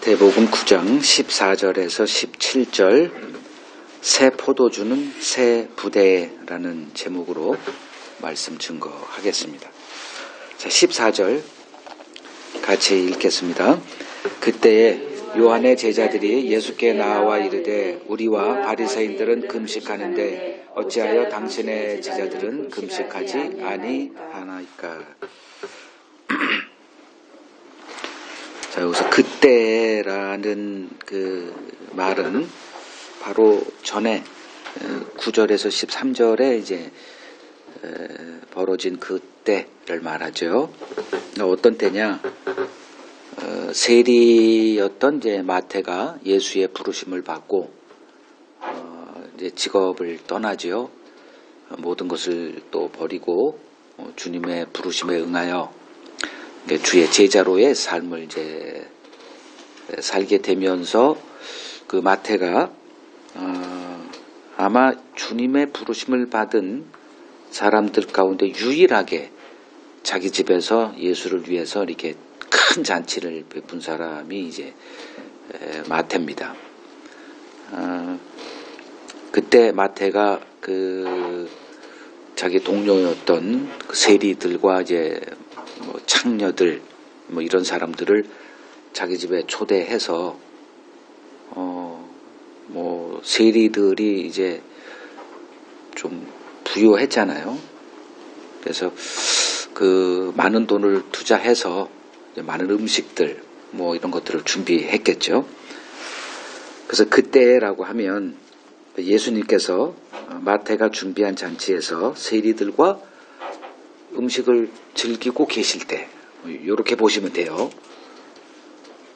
마태복음 9장 14절에서 17절 새 포도주는 새 부대라는 제목으로 말씀 증거하겠습니다. 자, 14절 같이 읽겠습니다. 그때에 요한의 제자들이 예수께 나와 이르되 우리와 바리새인들은 금식하는데 어찌하여 당신의 제자들은 금식하지 아니하나이까. 자, 여기서 그때라는 그 말은 바로 전에 9절에서 13절에 이제 벌어진 그때를 말하죠. 어떤 때냐? 세리였던 이제 마태가 예수의 부르심을 받고 이제 직업을 떠나죠. 모든 것을 또 버리고 주님의 부르심에 응하여 주의 제자로의 삶을 이제 살게 되면서 그 마태가 아마 주님의 부르심을 받은 사람들 가운데 유일하게 자기 집에서 예수를 위해서 이렇게 큰 잔치를 베푼 사람이 이제 마태입니다. 그때 마태가 그 자기 동료였던 그 세리들과 이제 뭐 창녀들 뭐 이런 사람들을 자기 집에 초대해서 뭐 세리들이 이제 좀 부유했잖아요. 그래서 그 많은 돈을 투자해서 많은 음식들 뭐 이런 것들을 준비했겠죠. 그래서 그때라고 하면 예수님께서 마태가 준비한 잔치에서 세리들과 음식을 즐기고 계실 때 이렇게 보시면 돼요.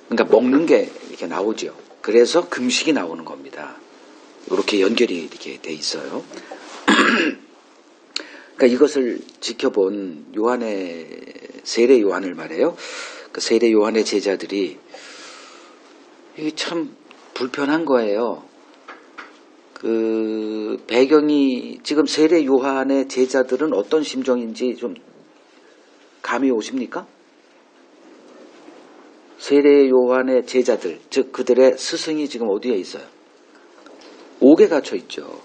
그러니까 먹는 게 이렇게 나오죠. 그래서 금식이 나오는 겁니다. 이렇게 연결이 이렇게 돼 있어요. 그러니까 이것을 지켜본 요한의 세례 요한을 말해요. 그 세례 요한의 제자들이 이게 참 불편한 거예요. 그 배경이 지금 세례 요한의 제자들은 어떤 심정인지 좀 감이 오십니까? 세례 요한의 제자들, 즉 그들의 스승이 지금 어디에 있어요? 옥에 갇혀 있죠.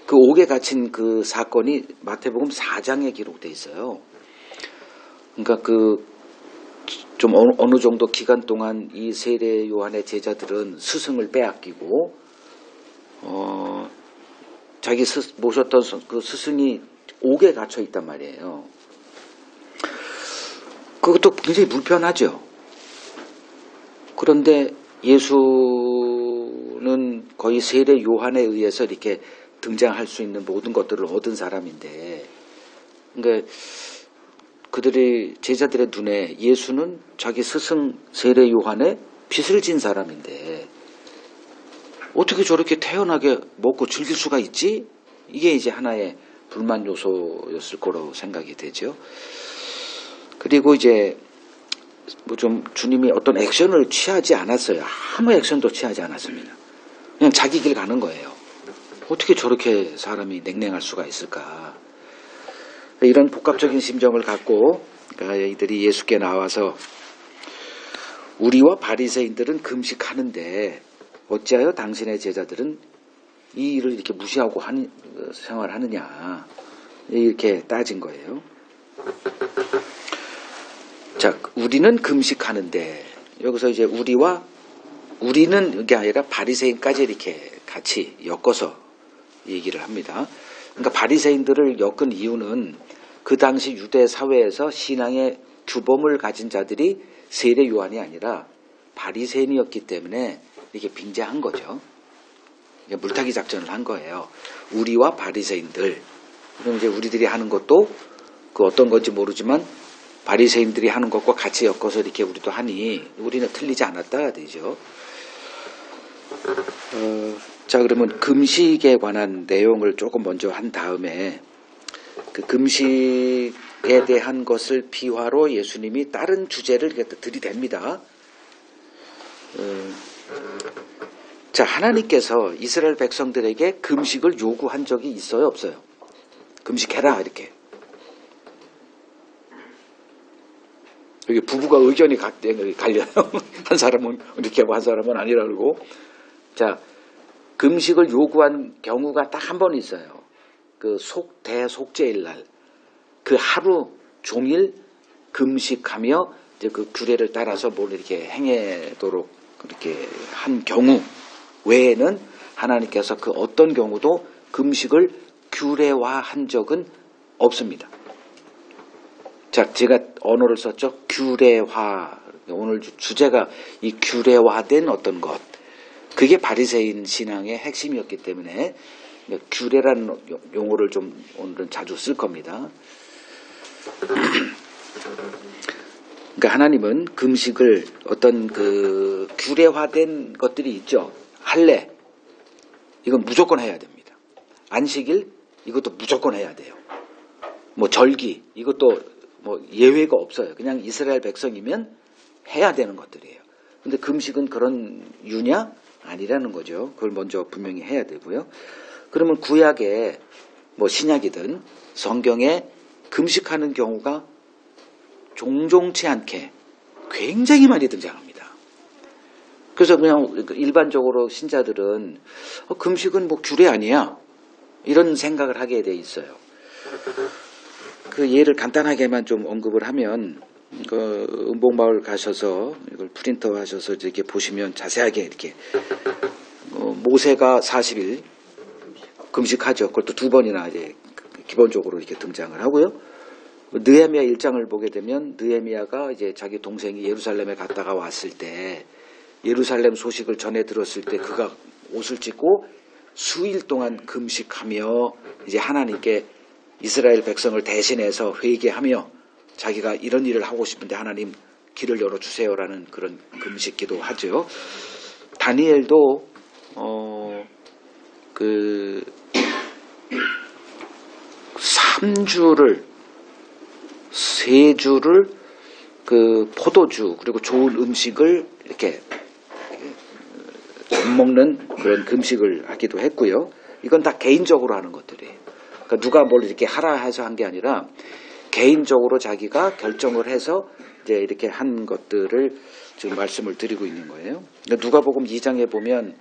그 옥에 갇힌 그 사건이 마태복음 4장에 기록되어 있어요. 그러니까 그 좀 어느 정도 기간 동안 이 세례 요한의 제자들은 스승을 빼앗기고 자기 모셨던 그 스승이 옥에 갇혀 있단 말이에요. 그것도 굉장히 불편하죠. 그런데 예수는 거의 세례 요한에 의해서 이렇게 등장할 수 있는 모든 것들을 얻은 사람인데, 그러니까 그들의 제자들의 눈에 예수는 자기 스승 세례 요한의 빚을 진 사람인데 어떻게 저렇게 태연하게 먹고 즐길 수가 있지? 이게 이제 하나의 불만 요소였을 거라고 생각이 되죠. 그리고 이제 뭐 좀 주님이 어떤 액션을 취하지 않았어요. 아무 액션도 취하지 않았습니다. 그냥 자기 길 가는 거예요. 어떻게 저렇게 사람이 냉랭할 수가 있을까? 이런 복합적인 심정을 갖고 이들이 예수께 나와서 우리와 바리새인들은 금식하는데 어찌하여 당신의 제자들은 이 일을 이렇게 무시하고 생활하느냐, 이렇게 따진 거예요. 자, 우리는 금식하는데 여기서 이제 우리는 이게 아니라 바리새인까지 이렇게 같이 엮어서 얘기를 합니다. 그러니까 바리새인들을 엮은 이유는 그 당시 유대 사회에서 신앙의 규범을 가진 자들이 세례 요한이 아니라 바리새인이었기 때문에 이렇게 빙자한 거죠. 물타기 작전을 한 거예요. 우리와 바리새인들. 그럼 이제 우리들이 하는 것도 그 어떤 건지 모르지만 바리새인들이 하는 것과 같이 엮어서 이렇게 우리도 하니 우리는 틀리지 않았다 되죠. 자, 그러면 금식에 관한 내용을 조금 먼저 한 다음에 그 금식에 대한 것을 비화로 예수님이 다른 주제를 들이댑니다. 자, 하나님께서 이스라엘 백성들에게 금식을 요구한 적이 있어요, 없어요? 금식해라 이렇게. 여기 부부가 의견이 갈려요. 한 사람은 이렇게 하고 한 사람은 아니라 그러고. 자, 금식을 요구한 경우가 딱 한 번 있어요. 그 대속죄일 날. 그 하루 종일 금식하며 이제 그 규례를 따라서 뭘 이렇게 행하도록 그렇게 한 경우 외에는 하나님께서 그 어떤 경우도 금식을 규례화한 적은 없습니다. 자, 제가 언어를 썼죠. 규례화. 오늘 주제가 이 규례화된 어떤 것. 그게 바리새인 신앙의 핵심이었기 때문에 규례라는 용어를 좀 오늘은 자주 쓸 겁니다. 그러니까 하나님은 금식을 어떤 그 규례화된 것들이 있죠. 할례. 이건 무조건 해야 됩니다. 안식일 이것도 무조건 해야 돼요. 뭐 절기 이것도 뭐 예외가 없어요. 그냥 이스라엘 백성이면 해야 되는 것들이에요. 근데 금식은 그런 유냐? 아니라는 거죠. 그걸 먼저 분명히 해야 되고요. 그러면 구약에 뭐 신약이든 성경에 금식하는 경우가 종종치 않게 굉장히 많이 등장합니다. 그래서 그냥 일반적으로 신자들은 금식은 뭐 규례 아니야? 이런 생각을 하게 돼 있어요. 그 예를 간단하게만 좀 언급을 하면 그 은복마을 가셔서 이걸 프린터 하셔서 이렇게 보시면 자세하게 이렇게 모세가 40일 금식하죠. 그것도 2번이나 이제 기본적으로 이렇게 등장을 하고요. 느헤미야 1장을 보게 되면 느헤미야가 이제 자기 동생이 예루살렘에 갔다가 왔을 때 예루살렘 소식을 전해 들었을 때 그가 옷을 찢고 수일 동안 금식하며 이제 하나님께 이스라엘 백성을 대신해서 회개하며 자기가 이런 일을 하고 싶은데 하나님 길을 열어주세요라는 그런 금식 기도하죠. 다니엘도 그 3주를 3주를 그 포도주 그리고 좋은 음식을 이렇게 못 먹는 그런 금식을 하기도 했고요. 이건 다 개인적으로 하는 것들이에요. 그러니까 누가 뭘 이렇게 하라 해서 한 게 아니라 개인적으로 자기가 결정을 해서 이제 이렇게 한 것들을 지금 말씀을 드리고 있는 거예요. 그러니까 누가복음 2장에 보면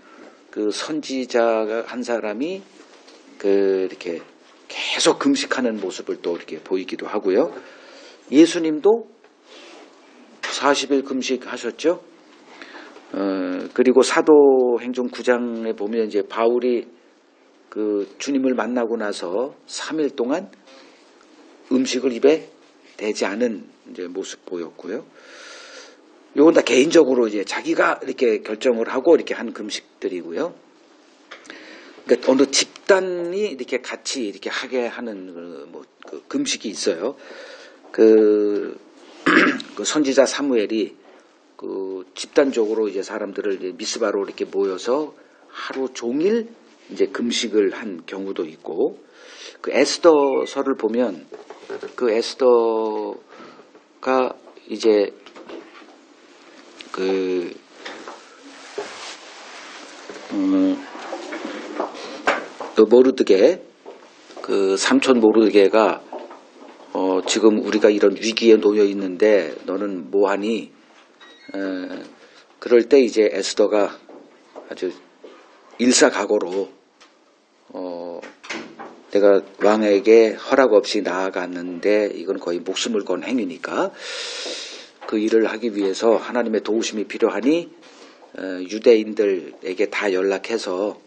그 선지자 한 사람이 그 이렇게 계속 금식하는 모습을 또 이렇게 보이기도 하고요. 예수님도 40일 금식하셨죠. 그리고 사도행전 9장에 보면 이제 바울이 그 주님을 만나고 나서 3일 동안 음식을 입에 대지 않은 이제 모습 보였고요. 이건 다 개인적으로 이제 자기가 이렇게 결정을 하고 이렇게 한 금식들이고요. 그러니까 어느 집단이 이렇게 같이 이렇게 하게 하는 그 금식이 있어요. 그 선지자 사무엘이 그 집단적으로 이제 사람들을 이제 미스바로 이렇게 모여서 하루 종일 이제 금식을 한 경우도 있고, 그 에스더서를 보면 그 에스더가 이제 그 모르드게 그 삼촌 모르드게가 지금 우리가 이런 위기에 놓여 있는데 너는 뭐하니? 그럴 때 이제 에스더가 아주 일사각오로 내가 왕에게 허락 없이 나아갔는데 이건 거의 목숨을 건 행위니까 그 일을 하기 위해서 하나님의 도우심이 필요하니 유대인들에게 다 연락해서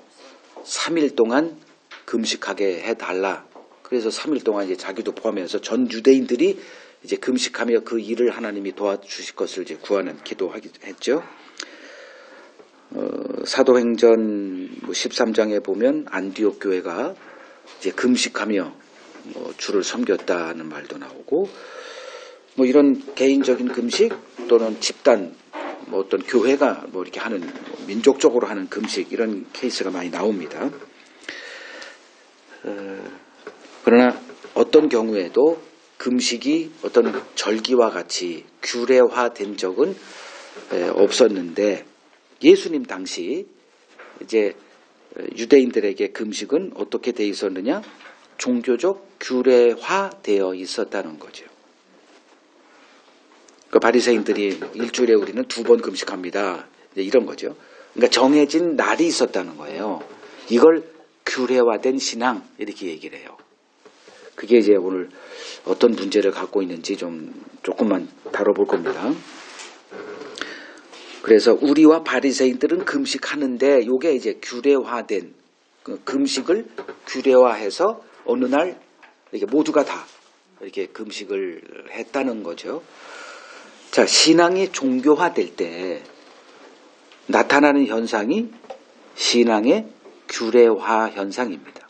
3일 동안 금식하게 해달라. 그래서 3일 동안 이제 자기도 포함해서 전 유대인들이 이제 금식하며 그 일을 하나님이 도와주실 것을 이제 구하는 기도했죠. 사도행전 13장에 보면 안디옥 교회가 이제 금식하며 주를 섬겼다는 말도 나오고, 뭐 이런 개인적인 금식 또는 집단 어떤 교회가 이렇게 하는 민족적으로 하는 금식 이런 케이스가 많이 나옵니다. 그러나 어떤 경우에도 금식이 어떤 절기와 같이 규례화된 적은 없었는데, 예수님 당시 이제 유대인들에게 금식은 어떻게 되어 있었느냐? 종교적 규례화되어 있었다는 거죠. 그 바리새인들이 일주일에 우리는 2번 금식합니다. 이런 거죠. 그러니까 정해진 날이 있었다는 거예요. 이걸 규례화된 신앙 이렇게 얘기를 해요. 그게 이제 오늘 어떤 문제를 갖고 있는지 조금만 다뤄볼 겁니다. 그래서 우리와 바리새인들은 금식하는데 이게 이제 규례화된 금식을 규례화해서 어느 날 이렇게 모두가 다 이렇게 금식을 했다는 거죠. 자, 신앙이 종교화될 때 나타나는 현상이 신앙의 규례화 현상입니다.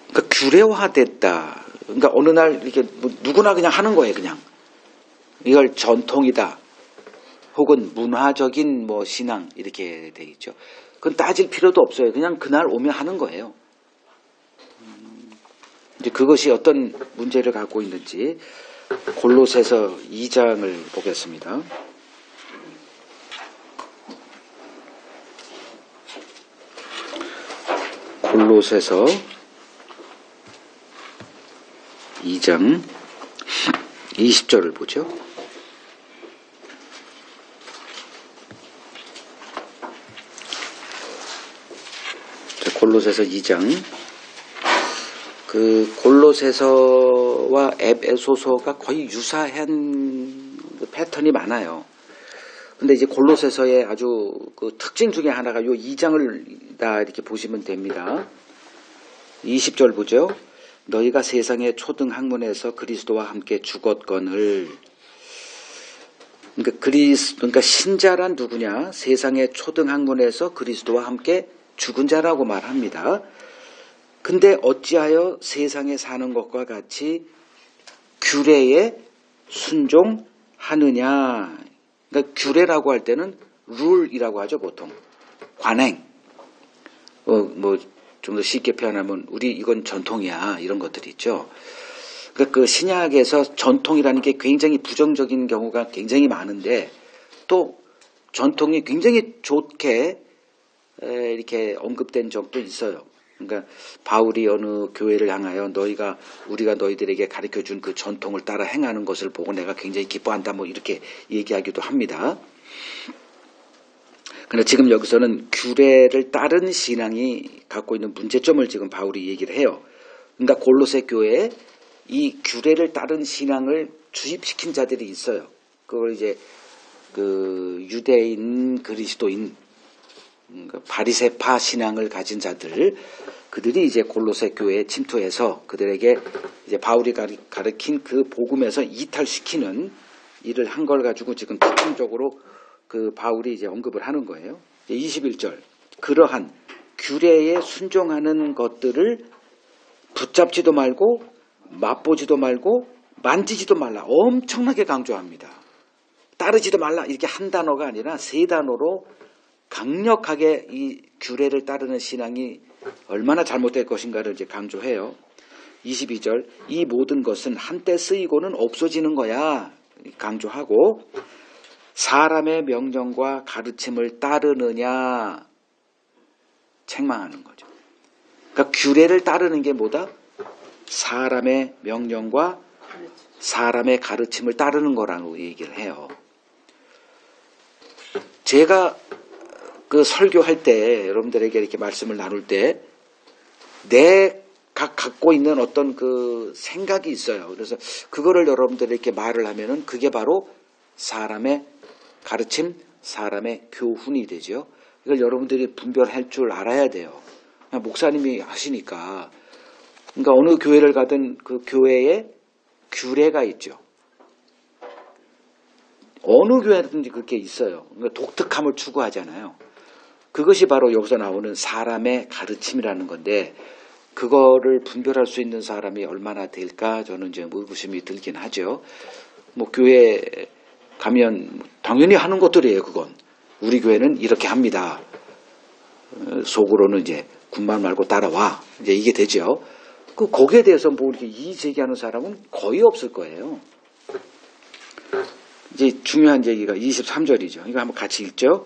그러니까 규례화됐다. 그러니까 어느 날 이렇게 누구나 그냥 하는 거예요, 그냥. 이걸 전통이다. 혹은 문화적인 신앙 이렇게 돼 있죠. 그건 따질 필요도 없어요. 그냥 그날 오면 하는 거예요. 이제 그것이 어떤 문제를 갖고 있는지 골로새서 2장을 보겠습니다. 골로새서 2장 20절을 보죠. 골로새서 2장 그 골로새서와 에베소서가 거의 유사한 패턴이 많아요. 근데 이제 골로새서의 아주 그 특징 중에 하나가 요 2장을 다 이렇게 보시면 됩니다. 20절 보죠. 너희가 세상의 초등 학문에서 그리스도와 함께 죽었거늘. 그러니까 신자란 누구냐? 세상의 초등 학문에서 그리스도와 함께 죽은 자라고 말합니다. 근데 어찌하여 세상에 사는 것과 같이 규례에 순종하느냐. 그러니까 규례라고 할 때는 룰이라고 하죠, 보통. 관행. 좀 더 쉽게 표현하면 우리 이건 전통이야. 이런 것들이 있죠. 그러니까 그 신약에서 전통이라는 게 굉장히 부정적인 경우가 굉장히 많은데 또 전통이 굉장히 좋게 이렇게 언급된 적도 있어요. 그러니까 바울이 어느 교회를 향하여 우리가 너희들에게 가르쳐준 그 전통을 따라 행하는 것을 보고 내가 굉장히 기뻐한다 이렇게 얘기하기도 합니다. 그러나 지금 여기서는 규례를 따른 신앙이 갖고 있는 문제점을 지금 바울이 얘기를 해요. 그러니까 골로새 교회에 이 규례를 따른 신앙을 주입시킨 자들이 있어요. 그걸 이제 그 유대인, 그리스도인, 바리새파 신앙을 가진 자들, 그들이 이제 골로새 교회에 침투해서 그들에게 이제 바울이 가르친 그 복음에서 이탈시키는 일을 한 걸 가지고 지금 특징적으로 그 바울이 이제 언급을 하는 거예요. 21절. 그러한 규례에 순종하는 것들을 붙잡지도 말고 맛보지도 말고 만지지도 말라. 엄청나게 강조합니다. 따르지도 말라. 이렇게 한 단어가 아니라 3단어로 강력하게 이 규례를 따르는 신앙이 얼마나 잘못될 것인가를 이제 강조해요. 22절. 이 모든 것은 한때 쓰이고는 없어지는 거야. 강조하고 사람의 명령과 가르침을 따르느냐 책망하는 거죠. 그러니까 규례를 따르는 게 뭐다? 사람의 명령과 사람의 가르침을 따르는 거라고 얘기를 해요. 제가 그 설교할 때 여러분들에게 이렇게 말씀을 나눌 때 내가 갖고 있는 어떤 그 생각이 있어요. 그래서 그거를 여러분들에게 말을 하면은 그게 바로 사람의 가르침, 사람의 교훈이 되죠. 이걸 여러분들이 분별할 줄 알아야 돼요. 목사님이 하시니까. 그러니까 어느 교회를 가든 그 교회에 규례가 있죠. 어느 교회든지 그게 있어요. 그러니까 독특함을 추구하잖아요. 그것이 바로 여기서 나오는 사람의 가르침이라는 건데 그거를 분별할 수 있는 사람이 얼마나 될까 저는 이제 의구심이 들긴 하죠. 교회 가면 당연히 하는 것들이에요. 그건 우리 교회는 이렇게 합니다. 속으로는 이제 군말 말고 따라와 이제 이게 되죠. 거기에 대해서 이렇게 이의 제기하는 사람은 거의 없을 거예요. 이제 중요한 얘기가 23절이죠. 이거 한번 같이 읽죠.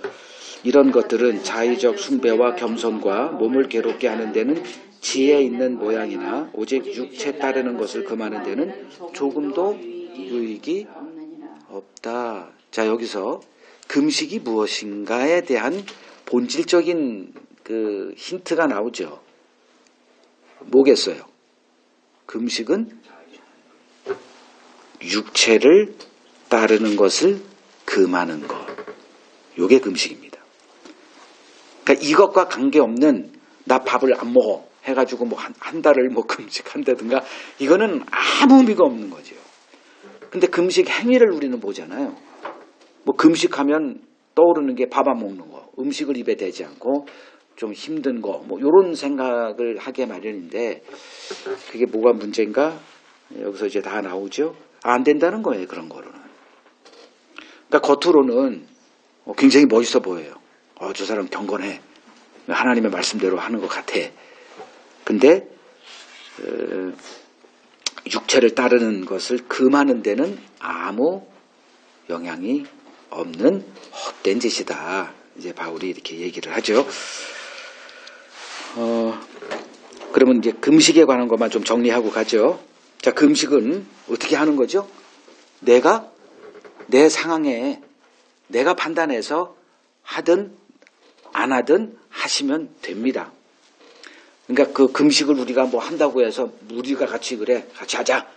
이런 것들은 자의적 숭배와 겸손과 몸을 괴롭게 하는 데는 지혜 있는 모양이나 오직 육체 따르는 것을 금하는 데는 조금도 유익이 없다. 자, 여기서 금식이 무엇인가에 대한 본질적인 그 힌트가 나오죠. 뭐겠어요? 금식은 육체를 따르는 것을 금하는 것. 요게 금식입니다. 그러니까 이것과 관계없는 나 밥을 안 먹어 해가지고 뭐 한 달을 뭐 금식한다든가 이거는 아무 의미가 없는 거죠. 근데 금식 행위를 우리는 보잖아요. 뭐 금식하면 떠오르는 게 밥 안 먹는 거, 음식을 입에 대지 않고 좀 힘든 거, 뭐 이런 생각을 하게 마련인데 그게 뭐가 문제인가? 여기서 이제 다 나오죠. 안 된다는 거예요, 그런 거로는. 그러니까 겉으로는 굉장히 멋있어 보여요. 저 사람 경건해. 하나님의 말씀대로 하는 것 같아. 근데 육체를 따르는 것을 금하는 데는 아무 영향이 없는 헛된 짓이다. 이제 바울이 이렇게 얘기를 하죠. 그러면 이제 금식에 관한 것만 좀 정리하고 가죠. 자, 금식은 어떻게 하는 거죠? 내가 내 상황에 내가 판단해서 하든 안 하든 하시면 됩니다. 그러니까 그 금식을 우리가 뭐 한다고 해서 우리가 같이 그래 같이 하자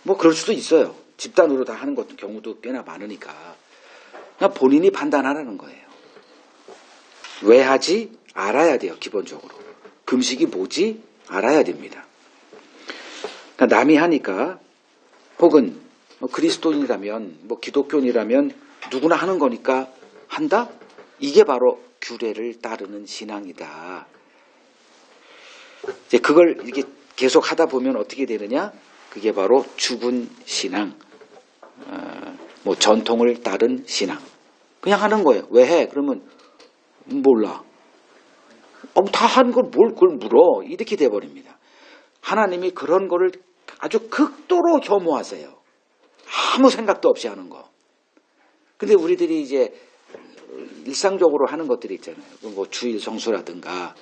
뭐 그럴 수도 있어요. 집단으로 다 하는 경우도 꽤나 많으니까 그냥 본인이 판단하라는 거예요. 왜 하지 알아야 돼요. 기본적으로 금식이 뭐지 알아야 됩니다. 그러니까 남이 하니까 혹은 그리스도인이라면 뭐 기독교인이라면 누구나 하는 거니까 한다? 이게 바로 규례를 따르는 신앙이다. 이제 그걸 이렇게 계속 하다 보면 어떻게 되느냐? 그게 바로 죽은 신앙, 뭐 전통을 따른 신앙. 그냥 하는 거예요. 왜 해? 그러면 몰라. 다 하는 걸 뭘 그걸 물어? 이렇게 돼버립니다. 하나님이 그런 거를 아주 극도로 혐오하세요. 아무 생각도 없이 하는 거. 근데 우리들이 이제 일상적으로 하는 것들이 있잖아요. 뭐 주일 성수라든가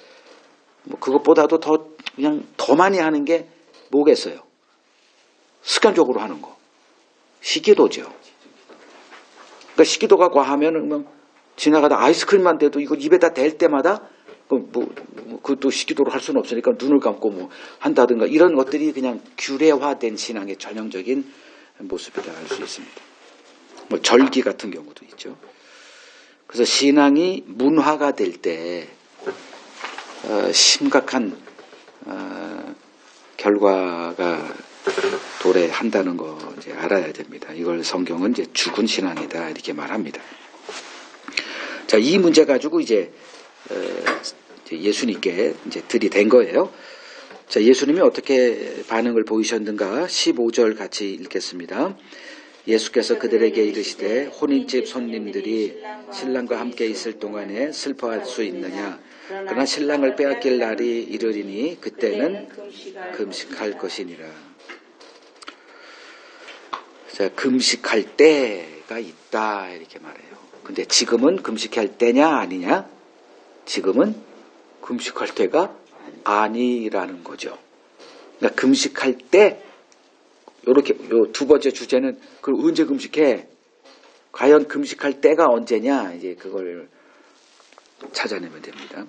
뭐 그것보다도 그냥 더 많이 하는 게 뭐겠어요? 습관적으로 하는 거. 식기도죠. 그러니까 식기도가 과하면 지나가다 아이스크림만 돼도 이거 입에다 댈 때마다 그것도 식기도로 할 수는 없으니까 눈을 감고 뭐 한다든가 이런 것들이 그냥 규례화된 신앙의 전형적인 모습이라 할 수 있습니다. 뭐 절기 같은 경우도 있죠. 그래서 신앙이 문화가 될 때 심각한 결과가 도래한다는 거 이제 알아야 됩니다. 이걸 성경은 이제 죽은 신앙이다 이렇게 말합니다. 자, 이 문제 가지고 이제 예수님께 이제 들이댄 거예요. 자, 예수님이 어떻게 반응을 보이셨는가? 15절 같이 읽겠습니다. 예수께서 그들에게 이르시되 혼인집 손님들이 신랑과 함께 있을 동안에 슬퍼할 수 있느냐? 그러나 신랑을 빼앗길 날이 이르리니 그때는 금식할 것이니라. 자, 금식할 때가 있다 이렇게 말해요. 근데 지금은 금식할 때냐 아니냐? 지금은 금식할 때가 아니라는 거죠. 그러니까 금식할 때 요렇게 요 두 번째 주제는 그걸 언제 금식해? 과연 금식할 때가 언제냐? 이제 그걸 찾아내면 됩니다.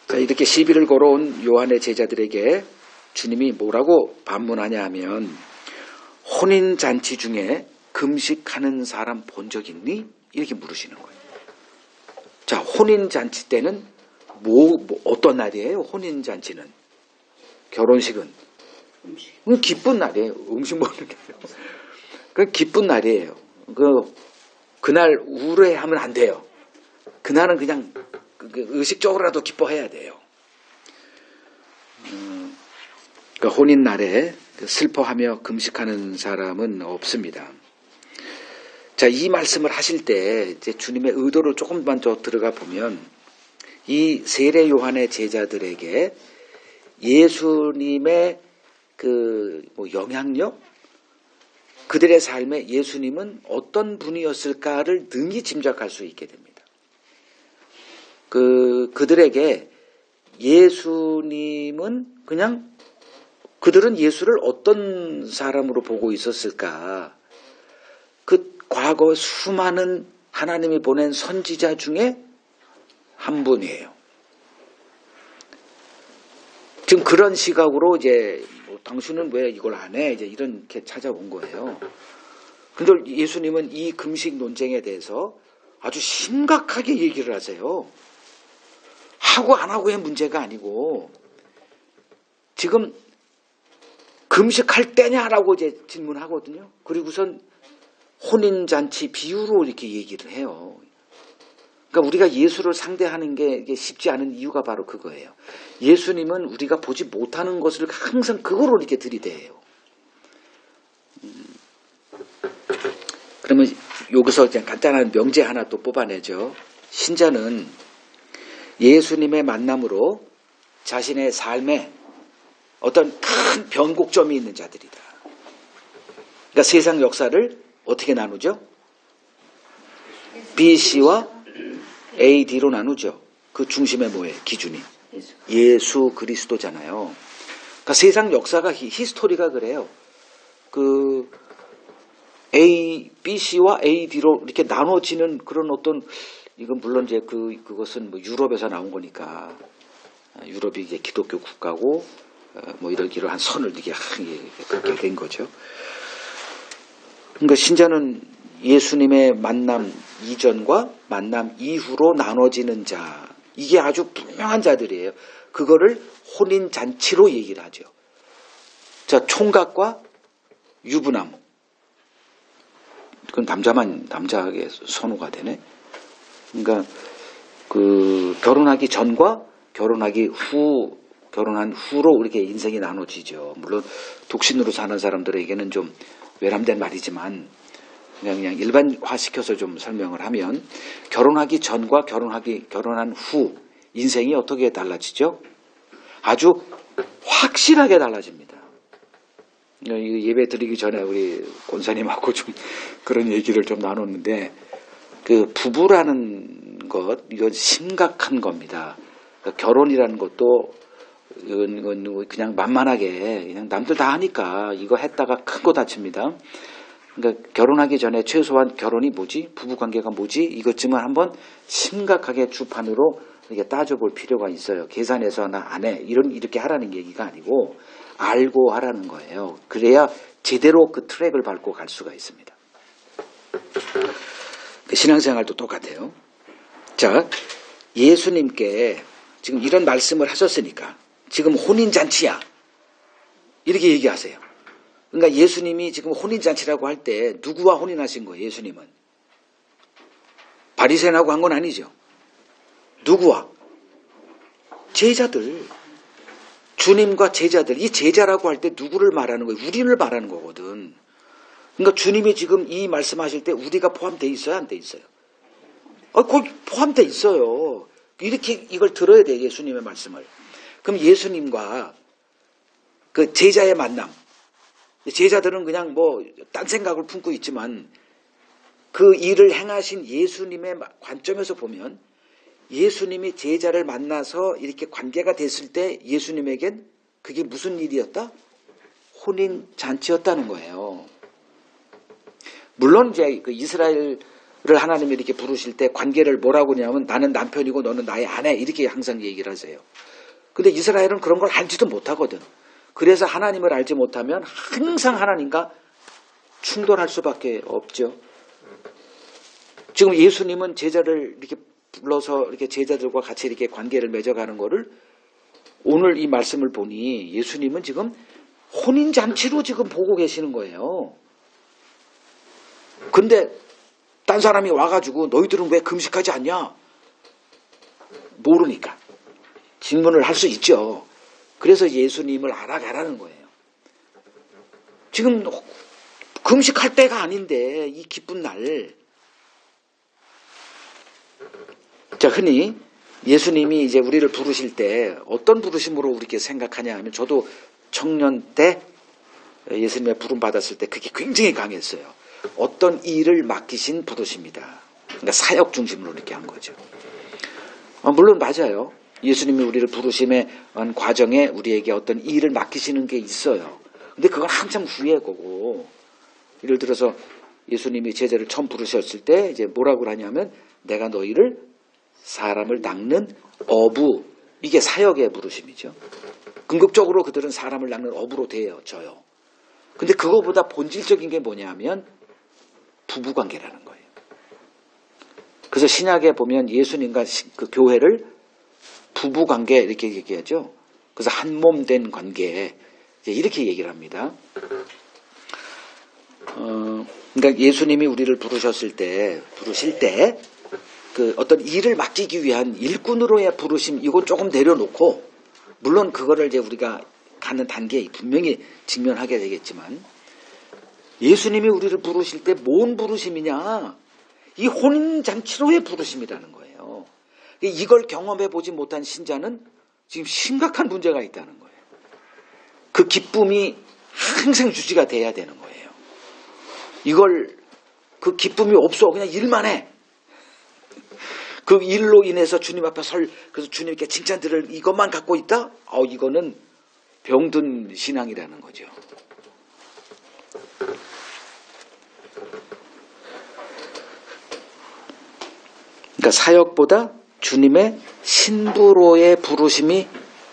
자, 이렇게 시비를 걸어온 요한의 제자들에게 주님이 뭐라고 반문하냐 하면 혼인 잔치 중에 금식하는 사람 본 적 있니? 이렇게 물으시는 거예요. 자, 혼인 잔치 때는 어떤 날이에요? 혼인 잔치는 결혼식은 기쁜 날이에요. 음식 먹는 게 그 기쁜 날이에요. 그날 우울해하면 안 돼요. 그날은 그냥 의식적으로라도 기뻐해야 돼요. 그 혼인 날에 슬퍼하며 금식하는 사람은 없습니다. 자, 이 말씀을 하실 때 이제 주님의 의도를 조금만 더 들어가 보면 이 세례 요한의 제자들에게 예수님의 영향력, 그들의 삶에 예수님은 어떤 분이었을까를 능히 짐작할 수 있게 됩니다. 그들에게 예수님은 그냥 그들은 예수를 어떤 사람으로 보고 있었을까? 그 과거 수많은 하나님이 보낸 선지자 중에 한 분이에요. 지금 그런 시각으로 이제 뭐 당신은 왜 이걸 안 해? 이제 이렇게 찾아온 거예요. 근데 예수님은 이 금식 논쟁에 대해서 아주 심각하게 얘기를 하세요. 하고 안 하고의 문제가 아니고 지금 금식할 때냐라고 이제 질문하거든요. 그리고선 혼인잔치 비유로 이렇게 얘기를 해요. 그러니까 우리가 예수를 상대하는 게 쉽지 않은 이유가 바로 그거예요. 예수님은 우리가 보지 못하는 것을 항상 그거로 이렇게 들이대요. 그러면 여기서 그냥 간단한 명제 하나 또 뽑아내죠. 신자는 예수님의 만남으로 자신의 삶에 어떤 큰 변곡점이 있는 자들이다. 그러니까 세상 역사를 어떻게 나누죠? BC와 AD로 나누죠. 그 중심에 뭐예요? 기준이. 예수 그리스도잖아요. 그러니까 세상 역사가 히스토리가 그래요. 그 BC와 AD로 이렇게 나눠지는 그런 어떤 이건 물론 이제 그것은 뭐 유럽에서 나온 거니까 유럽이 이제 기독교 국가고 뭐 이러한 선을 이게 그렇게 된 거죠. 그러니까 신자는 예수님의 만남 이전과 만남 이후로 나눠지는 자, 이게 아주 분명한 자들이에요. 그거를 혼인잔치로 얘기를 하죠. 자, 총각과 유부남. 그건 남자에게 선호가 되네. 그러니까 그 결혼하기 전과 결혼하기 후, 결혼한 후로 이렇게 인생이 나눠지죠. 물론 독신으로 사는 사람들에게는 좀 외람된 말이지만 그냥 일반화시켜서 좀 설명을 하면 결혼하기 전과 결혼한 후 인생이 어떻게 달라지죠? 아주 확실하게 달라집니다. 예배 드리기 전에 우리 권사님하고 좀 그런 얘기를 좀 나눴는데 그 부부라는 것 이건 심각한 겁니다. 그러니까 결혼이라는 것도 이건 그냥 만만하게 그냥 남들 다 하니까 이거 했다가 큰 거 다칩니다. 그러니까 결혼하기 전에 최소한 결혼이 뭐지? 부부관계가 뭐지? 이것쯤은 한번 심각하게 주판으로 이렇게 따져볼 필요가 있어요. 계산해서 나 안 해. 이렇게 하라는 얘기가 아니고 알고 하라는 거예요. 그래야 제대로 그 트랙을 밟고 갈 수가 있습니다. 신앙생활도 똑같아요. 자, 예수님께 지금 이런 말씀을 하셨으니까 지금 혼인잔치야. 이렇게 얘기하세요. 그러니까 예수님이 지금 혼인잔치라고 할 때 누구와 혼인하신 거예요? 예수님은. 바리새인하고 한 건 아니죠. 누구와? 제자들. 주님과 제자들. 이 제자라고 할 때 누구를 말하는 거예요? 우리를 말하는 거거든. 그러니까 주님이 지금 이 말씀하실 때 우리가 포함되어 있어요? 안 돼 있어요? 거기 포함되어 있어요. 이렇게 이걸 들어야 돼요. 예수님의 말씀을. 그럼 예수님과 그 제자의 만남. 제자들은 그냥 뭐 딴 생각을 품고 있지만 그 일을 행하신 예수님의 관점에서 보면 예수님이 제자를 만나서 이렇게 관계가 됐을 때 예수님에겐 그게 무슨 일이었다? 혼인 잔치였다는 거예요. 물론 이제 그 이스라엘을 하나님이 이렇게 부르실 때 관계를 뭐라고 하냐면 나는 남편이고 너는 나의 아내 이렇게 항상 얘기를 하세요. 근데 이스라엘은 그런 걸 알지도 못하거든. 그래서 하나님을 알지 못하면 항상 하나님과 충돌할 수밖에 없죠. 지금 예수님은 제자를 이렇게 불러서 이렇게 제자들과 같이 이렇게 관계를 맺어가는 거를 오늘 이 말씀을 보니 예수님은 지금 혼인잔치로 지금 보고 계시는 거예요. 근데 딴 사람이 와가지고 너희들은 왜 금식하지 않냐? 모르니까. 질문을 할 수 있죠. 그래서 예수님을 알아가라는 거예요. 지금 금식할 때가 아닌데 이 기쁜 날. 자, 흔히 예수님이 이제 우리를 부르실 때 어떤 부르심으로 우리께 생각하냐 하면 저도 청년 때 예수님의 부름 받았을 때 그게 굉장히 강했어요. 어떤 일을 맡기신 부르심이다. 그러니까 사역 중심으로 이렇게 한 거죠. 물론 맞아요. 예수님이 우리를 부르심의 과정에 우리에게 어떤 일을 맡기시는 게 있어요. 근데 그건 한참 후의 거고, 예를 들어서 예수님이 제자를 처음 부르셨을 때 이제 뭐라고 하냐면 내가 너희를 사람을 낚는 어부, 이게 사역의 부르심이죠. 궁극적으로 그들은 사람을 낚는 어부로 되어져요. 근데 그거보다 본질적인 게 뭐냐면 부부관계라는 거예요. 그래서 신약에 보면 예수님과 그 교회를 부부관계 이렇게 얘기하죠. 그래서 한 몸 된 관계 이렇게 얘기를 합니다. 그러니까 예수님이 우리를 부르실 때 그 어떤 일을 맡기기 위한 일꾼으로의 부르심, 이건 조금 내려놓고, 물론 그거를 이제 우리가 가는 단계에 분명히 직면하게 되겠지만, 예수님이 우리를 부르실 때 뭔 부르심이냐? 이 혼인잔치로의 부르심이라는 거예요. 이걸 경험해 보지 못한 신자는 지금 심각한 문제가 있다는 거예요. 그 기쁨이 항상 유지가 돼야 되는 거예요. 그 기쁨이 없어. 그냥 일만 해. 그 일로 인해서 주님 앞에 그래서 주님께 칭찬 들을 이것만 갖고 있다? 이거는 병든 신앙이라는 거죠. 그러니까 사역보다 주님의 신부로의 부르심이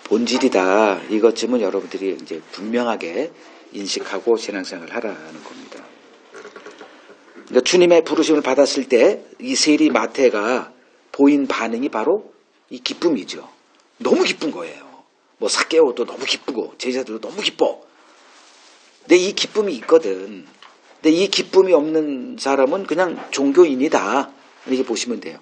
본질이다. 이것쯤은 여러분들이 이제 분명하게 인식하고 신앙생활을 하라는 겁니다. 그러니까 주님의 부르심을 받았을 때 이 세리 마태가 보인 반응이 바로 이 기쁨이죠. 너무 기쁜 거예요. 뭐 삭개오도 너무 기쁘고 제자들도 너무 기뻐. 근데 이 기쁨이 있거든. 근데 이 기쁨이 없는 사람은 그냥 종교인이다. 이렇게 보시면 돼요.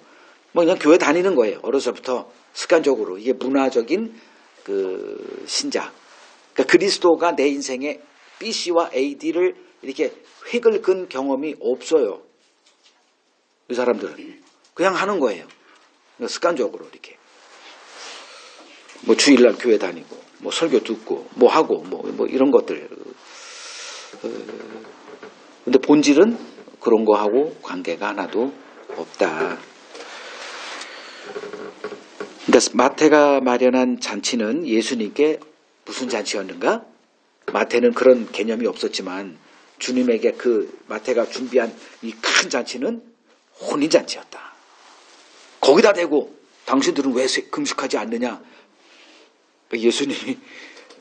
뭐 그냥 교회 다니는 거예요. 어려서부터 습관적으로. 이게 문화적인 그 신자. 그러니까 그리스도가 내 인생에 BC와 AD를 이렇게 획을 긋은 경험이 없어요. 이 사람들은. 그냥 하는 거예요. 그러니까 습관적으로 이렇게. 뭐 주일날 교회 다니고, 뭐 설교 듣고, 뭐 하고, 뭐 이런 것들. 근데 본질은 그런 거하고 관계가 하나도 없다. 그러니까 마태가 마련한 잔치는 예수님께 무슨 잔치였는가? 마태는 그런 개념이 없었지만 주님에게 그 마태가 준비한 이 큰 잔치는 혼인잔치였다. 거기다 대고 당신들은 왜 금식하지 않느냐? 예수님이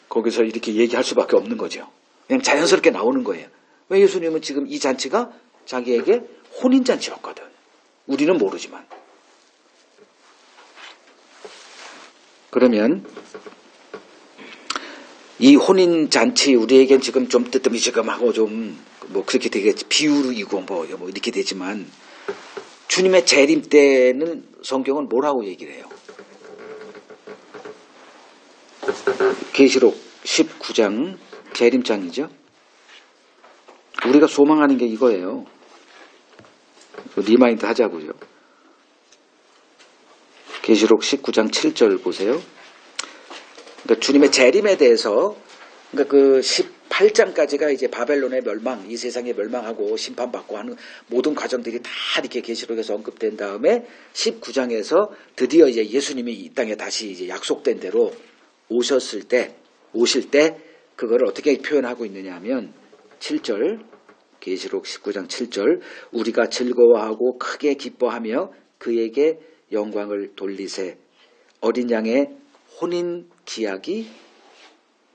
거기서 이렇게 얘기할 수밖에 없는 거죠. 그냥 자연스럽게 나오는 거예요. 왜 예수님은 지금 이 잔치가 자기에게 혼인잔치였거든. 우리는 모르지만. 그러면 이 혼인잔치 우리에겐 지금 좀 뜨뜻미지근하고 좀 뭐 그렇게 되겠지. 비유이고 뭐 이렇게 되지만 주님의 재림 때는 성경은 뭐라고 얘기를 해요? 계시록 19장 재림장이죠. 우리가 소망하는 게 이거예요. 리마인드 하자고요. 계시록 19장 7절 보세요. 그러니까 주님의 재림에 대해서 그러니까 그 18장까지가 이제 바벨론의 멸망, 이 세상의 멸망하고 심판받고 하는 모든 과정들이 다 이렇게 계시록에서 언급된 다음에 19장에서 드디어 이제 예수님이 이 땅에 다시 이제 약속된 대로 오실 때 그거를 어떻게 표현하고 있느냐 하면 7절, 계시록 19장 7절, 우리가 즐거워하고 크게 기뻐하며 그에게 영광을 돌리세. 어린 양의 혼인 기약이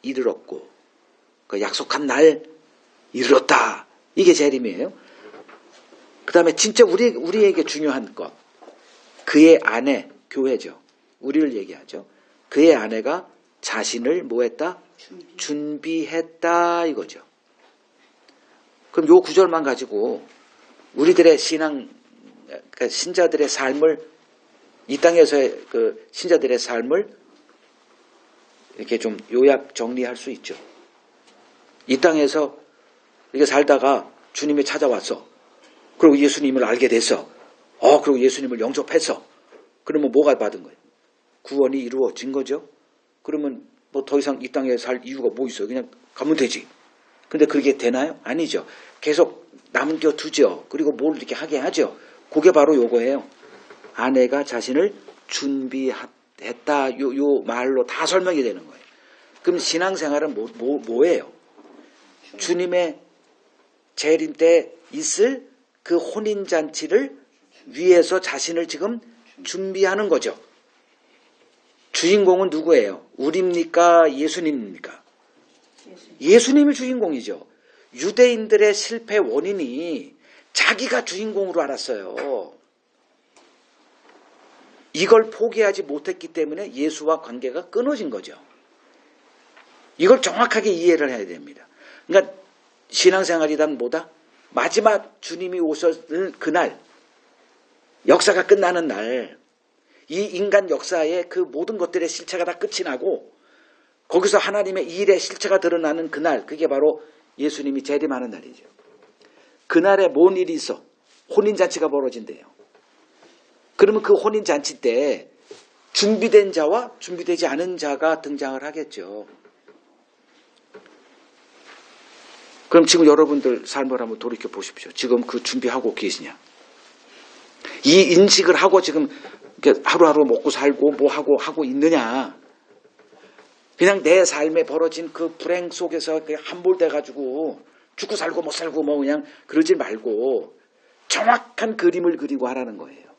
이르렀고 그 약속한 날 이르렀다. 이게 재림이에요. 그 다음에 진짜 우리에게 중요한 것, 그의 아내, 교회죠. 우리를 얘기하죠. 그의 아내가 자신을 뭐했다? 준비했다 이거죠. 그럼 요 구절만 가지고 우리들의 신앙, 그러니까 신자들의 삶을, 이 땅에서의 그 신자들의 삶을 이렇게 좀 요약 정리할 수 있죠. 이 땅에서 이렇게 살다가 주님이 찾아왔어. 그리고 예수님을 알게 됐어. 그리고 예수님을 영접했어. 그러면 뭐가 받은 거예요? 구원이 이루어진 거죠. 그러면 뭐 더 이상 이 땅에 살 이유가 뭐 있어요? 그냥 가면 되지. 근데 그게 되나요? 아니죠. 계속 남겨두죠. 그리고 뭘 이렇게 하게 하죠. 그게 바로 요거예요. 아내가 자신을 준비했다. 했다 요 말로 다 설명이 되는 거예요. 그럼 신앙생활은 뭐예요? 주님의 재림 때 있을 그 혼인잔치를 위해서 자신을 지금 준비하는 거죠. 주인공은 누구예요? 우리입니까? 예수님입니까? 예수님이 주인공이죠. 유대인들의 실패 원인이 자기가 주인공으로 알았어요. 이걸 포기하지 못했기 때문에 예수와 관계가 끊어진 거죠. 이걸 정확하게 이해를 해야 됩니다. 그러니까 신앙생활이란 뭐다? 마지막 주님이 오셨을 그날, 역사가 끝나는 날, 이 인간 역사의 그 모든 것들의 실체가 다 끝이 나고 거기서 하나님의 일의 실체가 드러나는 그날, 그게 바로 예수님이 재림하는 날이죠. 그날에 뭔 일이 있어? 혼인잔치가 벌어진대요. 그러면 그 혼인잔치 때 준비된 자와 준비되지 않은 자가 등장을 하겠죠. 그럼 지금 여러분들 삶을 한번 돌이켜 보십시오. 지금 그 준비하고 계시냐? 이 인식을 하고 지금 하루하루 먹고 살고 뭐 하고 있느냐? 그냥 내 삶에 벌어진 그 불행 속에서 함몰돼 가지고 죽고 살고 못 살고 뭐 그냥 그러지 말고 정확한 그림을 그리고 하라는 거예요.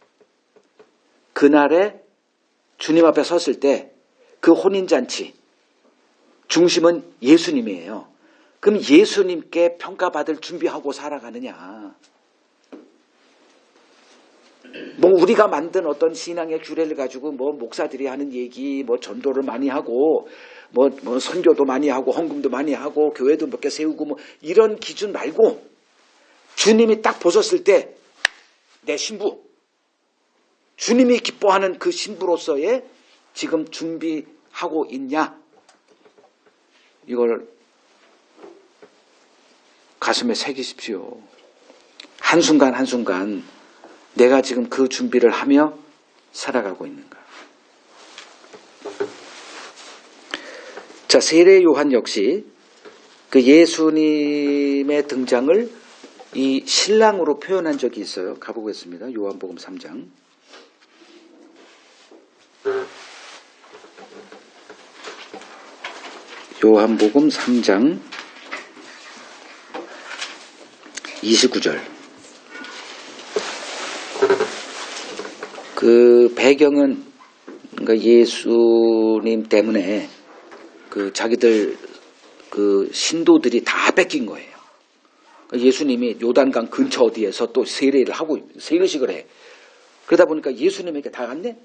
그날에 주님 앞에 섰을 때 그 혼인잔치 중심은 예수님이에요. 그럼 예수님께 평가받을 준비하고 살아가느냐? 뭐 우리가 만든 어떤 신앙의 규례를 가지고 뭐 목사들이 하는 얘기, 뭐 전도를 많이 하고 뭐 선교도 많이 하고 헌금도 많이 하고 교회도 몇 개 세우고 뭐 이런 기준 말고 주님이 딱 보셨을 때 내 신부, 주님이 기뻐하는 그 신부로서의 지금 준비하고 있냐? 이걸 가슴에 새기십시오. 한순간 한순간 내가 지금 그 준비를 하며 살아가고 있는가? 자, 세례 요한 역시 그 예수님의 등장을 이 신랑으로 표현한 적이 있어요. 가보겠습니다. 요한복음 3장. 요한복음 3장 29절. 그 배경은 그러니까 예수님 때문에 그 자기들 그 신도들이 다 뺏긴 거예요. 그러니까 예수님이 요단강 근처 어디에서 또 세례를 하고 세례식을 해. 그러다 보니까 예수님에게 다 갔네.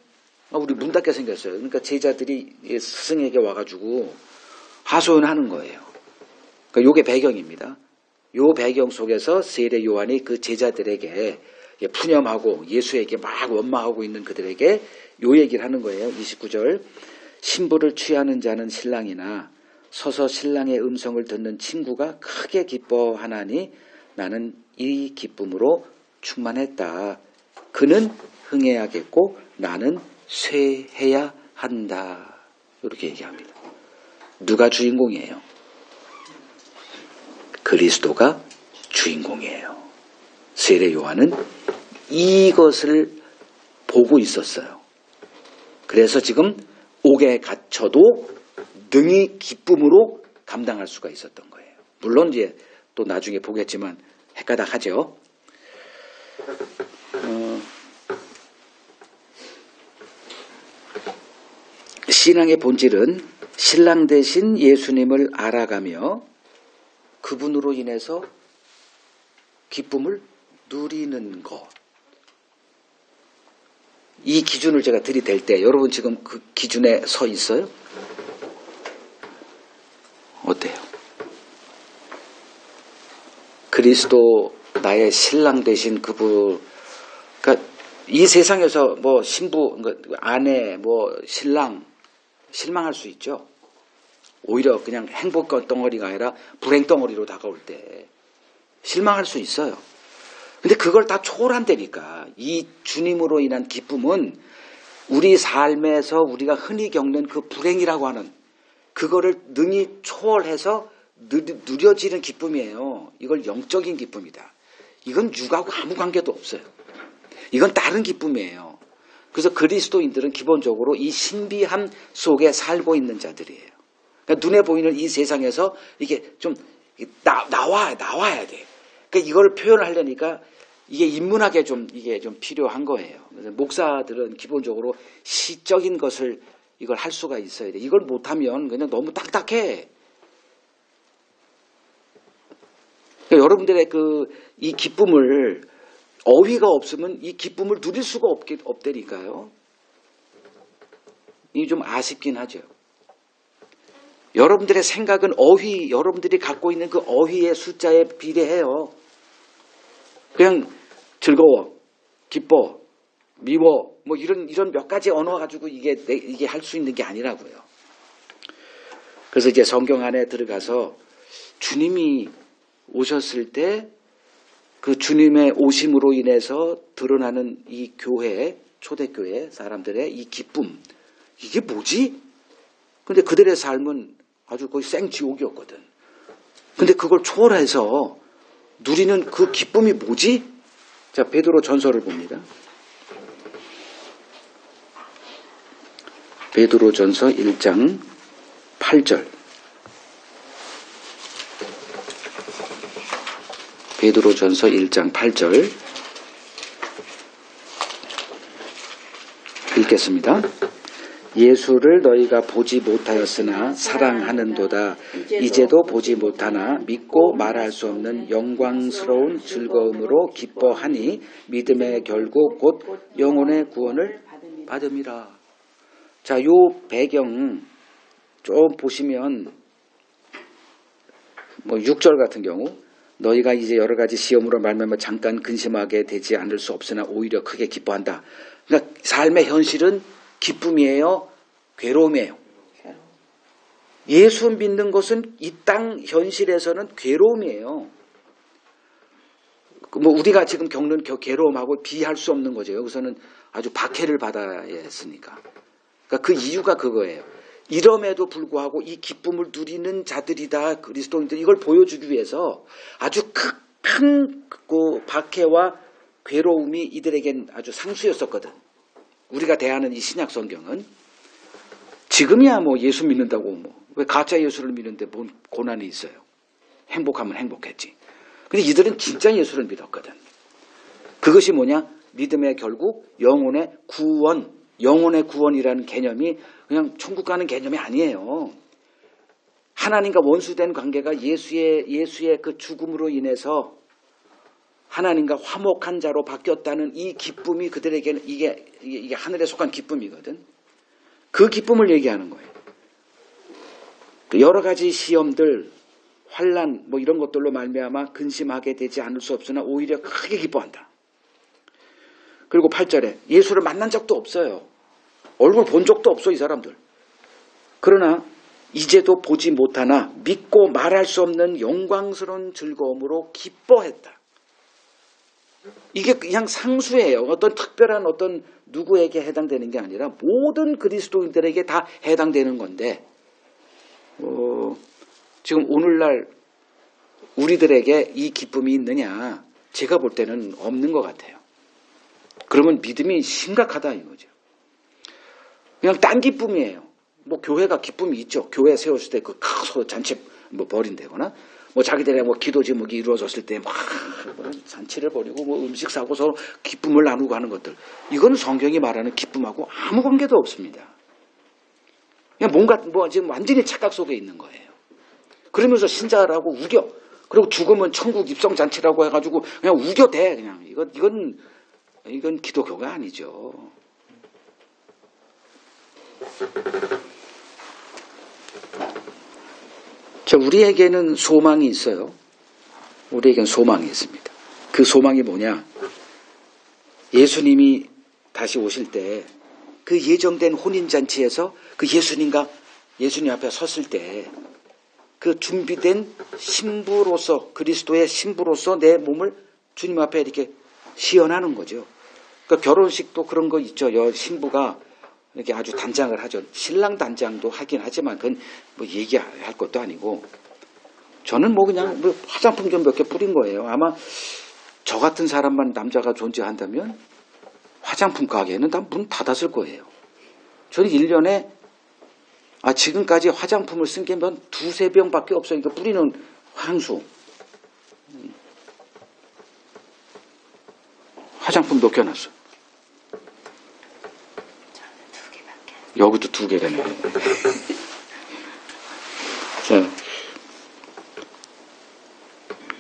우리 문 닫게 생겼어요. 그러니까 제자들이 스승에게 와가지고 하소연하는 거예요. 그러니까 요게 배경입니다. 요 배경 속에서 세례 요한이 그 제자들에게 푸념하고 예수에게 막 원망하고 있는 그들에게 요 얘기를 하는 거예요. 29절. 신부를 취하는 자는 신랑이나 서서 신랑의 음성을 듣는 친구가 크게 기뻐하나니 나는 이 기쁨으로 충만했다. 그는 흥해야겠고 나는 쇠해야 한다. 이렇게 얘기합니다. 누가 주인공이에요? 그리스도가 주인공이에요. 세례 요한은 이것을 보고 있었어요. 그래서 지금 옥에 갇혀도 능히 기쁨으로 감당할 수가 있었던 거예요. 물론 이제 또 나중에 보겠지만 헷가닥하죠. 신앙의 본질은 신랑 대신 예수님을 알아가며 그분으로 인해서 기쁨을 누리는 것. 이 기준을 제가 들이댈 때 여러분 지금 그 기준에 서 있어요? 어때요? 그리스도 나의 신랑 되신 그분, 그러니까 이 세상에서 뭐 신부, 아내, 뭐 신랑 실망할 수 있죠. 오히려 그냥 행복 덩어리가 아니라 불행 덩어리로 다가올 때 실망할 수 있어요. 근데 그걸 다 초월한다니까. 이 주님으로 인한 기쁨은 우리 삶에서 우리가 흔히 겪는 그 불행이라고 하는 그거를 능히 초월해서 누려지는 기쁨이에요. 이걸 영적인 기쁨이다. 이건 육하고 아무 관계도 없어요. 이건 다른 기쁨이에요. 그래서 그리스도인들은 기본적으로 이 신비함 속에 살고 있는 자들이에요. 그러니까 눈에 보이는 이 세상에서 이게 좀 나와야 돼. 그러니까 이걸 표현하려니까 이게 인문학에 이게 좀 필요한 거예요. 그래서 목사들은 기본적으로 시적인 것을 이걸 할 수가 있어야 돼. 이걸 못하면 그냥 너무 딱딱해. 그러니까 여러분들의 이 기쁨을 어휘가 없으면 이 기쁨을 누릴 수가 없다니까요. 이게 좀 아쉽긴 하죠. 여러분들의 생각은 여러분들이 갖고 있는 그 어휘의 숫자에 비례해요. 그냥 즐거워, 기뻐, 미워, 뭐 이런 몇 가지 언어 가지고 이게 할 수 있는 게 아니라고요. 그래서 이제 성경 안에 들어가서 주님이 오셨을 때 그 주님의 오심으로 인해서 드러나는 이 교회, 초대교회 사람들의 이 기쁨, 이게 뭐지? 근데 그들의 삶은 아주 거의 생지옥이었거든. 근데 그걸 초월해서 누리는 그 기쁨이 뭐지? 자, 베드로 전서를 봅니다. 베드로 전서 1장 8절. 베드로 전서 1장 8절. 읽겠습니다. 예수를 너희가 보지 못하였으나 사랑하는도다. 이제도 보지 못하나 믿고 말할 수 없는 영광스러운 즐거움으로 기뻐하니 믿음의 결국 곧 영혼의 구원을 받음이라. 자, 요 배경 좀 보시면 6절 같은 경우 너희가 이제 여러 가지 시험으로 말미암아 잠깐 근심하게 되지 않을 수 없으나 오히려 크게 기뻐한다. 그러니까 삶의 현실은 기쁨이에요? 괴로움이에요? 예수 믿는 것은 이 땅 현실에서는 괴로움이에요. 우리가 지금 겪는 괴로움하고 비할 수 없는 거죠. 여기서는 아주 박해를 받아야 했으니까. 그러니까 그 이유가 그거예요. 이럼에도 불구하고 이 기쁨을 누리는 자들이다. 그리스도인들 이걸 보여주기 위해서 아주 큰 박해와 괴로움이 이들에겐 아주 상수였었거든. 우리가 대하는 이 신약 성경은 지금이야 예수 믿는다고 왜 가짜 예수를 믿는데 뭔 고난이 있어요. 행복하면 행복했지. 근데 이들은 진짜 예수를 믿었거든. 그것이 뭐냐? 믿음의 결국 영혼의 구원. 영혼의 구원이라는 개념이 그냥 천국 가는 개념이 아니에요. 하나님과 원수된 관계가 예수의 그 죽음으로 인해서 하나님과 화목한 자로 바뀌었다는 이 기쁨이 그들에게는 이게 하늘에 속한 기쁨이거든. 그 기쁨을 얘기하는 거예요. 여러 가지 시험들, 환난 이런 것들로 말미암아 근심하게 되지 않을 수 없으나 오히려 크게 기뻐한다. 그리고 8절에 예수를 만난 적도 없어요. 얼굴 본 적도 없어 이 사람들. 그러나 이제도 보지 못하나 믿고 말할 수 없는 영광스러운 즐거움으로 기뻐했다. 이게 그냥 상수예요. 어떤 특별한 어떤 누구에게 해당되는 게 아니라 모든 그리스도인들에게 다 해당되는 건데 지금 오늘날 우리들에게 이 기쁨이 있느냐? 제가 볼 때는 없는 것 같아요. 그러면 믿음이 심각하다 이거죠. 그냥 딴 기쁨이에요. 교회가 기쁨이 있죠. 교회 세웠을 때 그 큰 잔치 벌인다거나 자기들의 기도 제목이 이루어졌을 때 잔치를 벌이고 음식 사고 서로 기쁨을 나누고 하는 것들. 이건 성경이 말하는 기쁨하고 아무 관계도 없습니다. 그냥 뭔가 지금 완전히 착각 속에 있는 거예요. 그러면서 신자라고 우겨. 그리고 죽으면 천국 입성 잔치라고 해가지고 그냥 우겨대. 그냥 이건 기독교가 아니죠. 우리에게는 소망이 있어요. 우리에게는 소망이 있습니다. 그 소망이 뭐냐? 예수님이 다시 오실 때 그 예정된 혼인잔치에서 그 예수님 앞에 섰을 때 그 준비된 신부로서 그리스도의 신부로서 내 몸을 주님 앞에 이렇게 시연하는 거죠. 그러니까 결혼식도 그런 거 있죠. 신부가 이렇게 아주 단장을 하죠. 신랑 단장도 하긴 하지만 그건 얘기할 것도 아니고 저는 그냥 화장품 좀 몇 개 뿌린 거예요. 아마 저 같은 사람만 남자가 존재한다면 화장품 가게는 다 문 닫았을 거예요. 저는 1년에 지금까지 화장품을 쓴 게 한 두세 병밖에 없어요. 그러니까 뿌리는 향수. 화장품 몇 개 놨어? 여기도 2개라네. 자,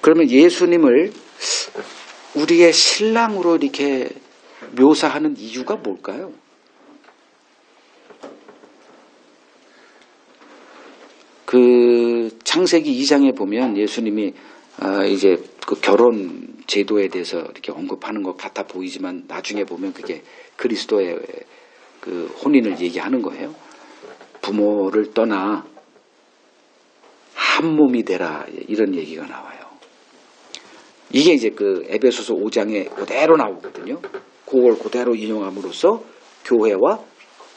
그러면 예수님을 우리의 신랑으로 이렇게 묘사하는 이유가 뭘까요? 그 창세기 2장에 보면 예수님이 이제 그 결혼 제도에 대해서 이렇게 언급하는 것 같아 보이지만 나중에 보면 그게 그리스도의 그 혼인을 얘기하는 거예요. 부모를 떠나 한 몸이 되라, 이런 얘기가 나와요. 이게 이제 그 에베소서 5장에 그대로 나오거든요. 그걸 그대로 인용함으로써 교회와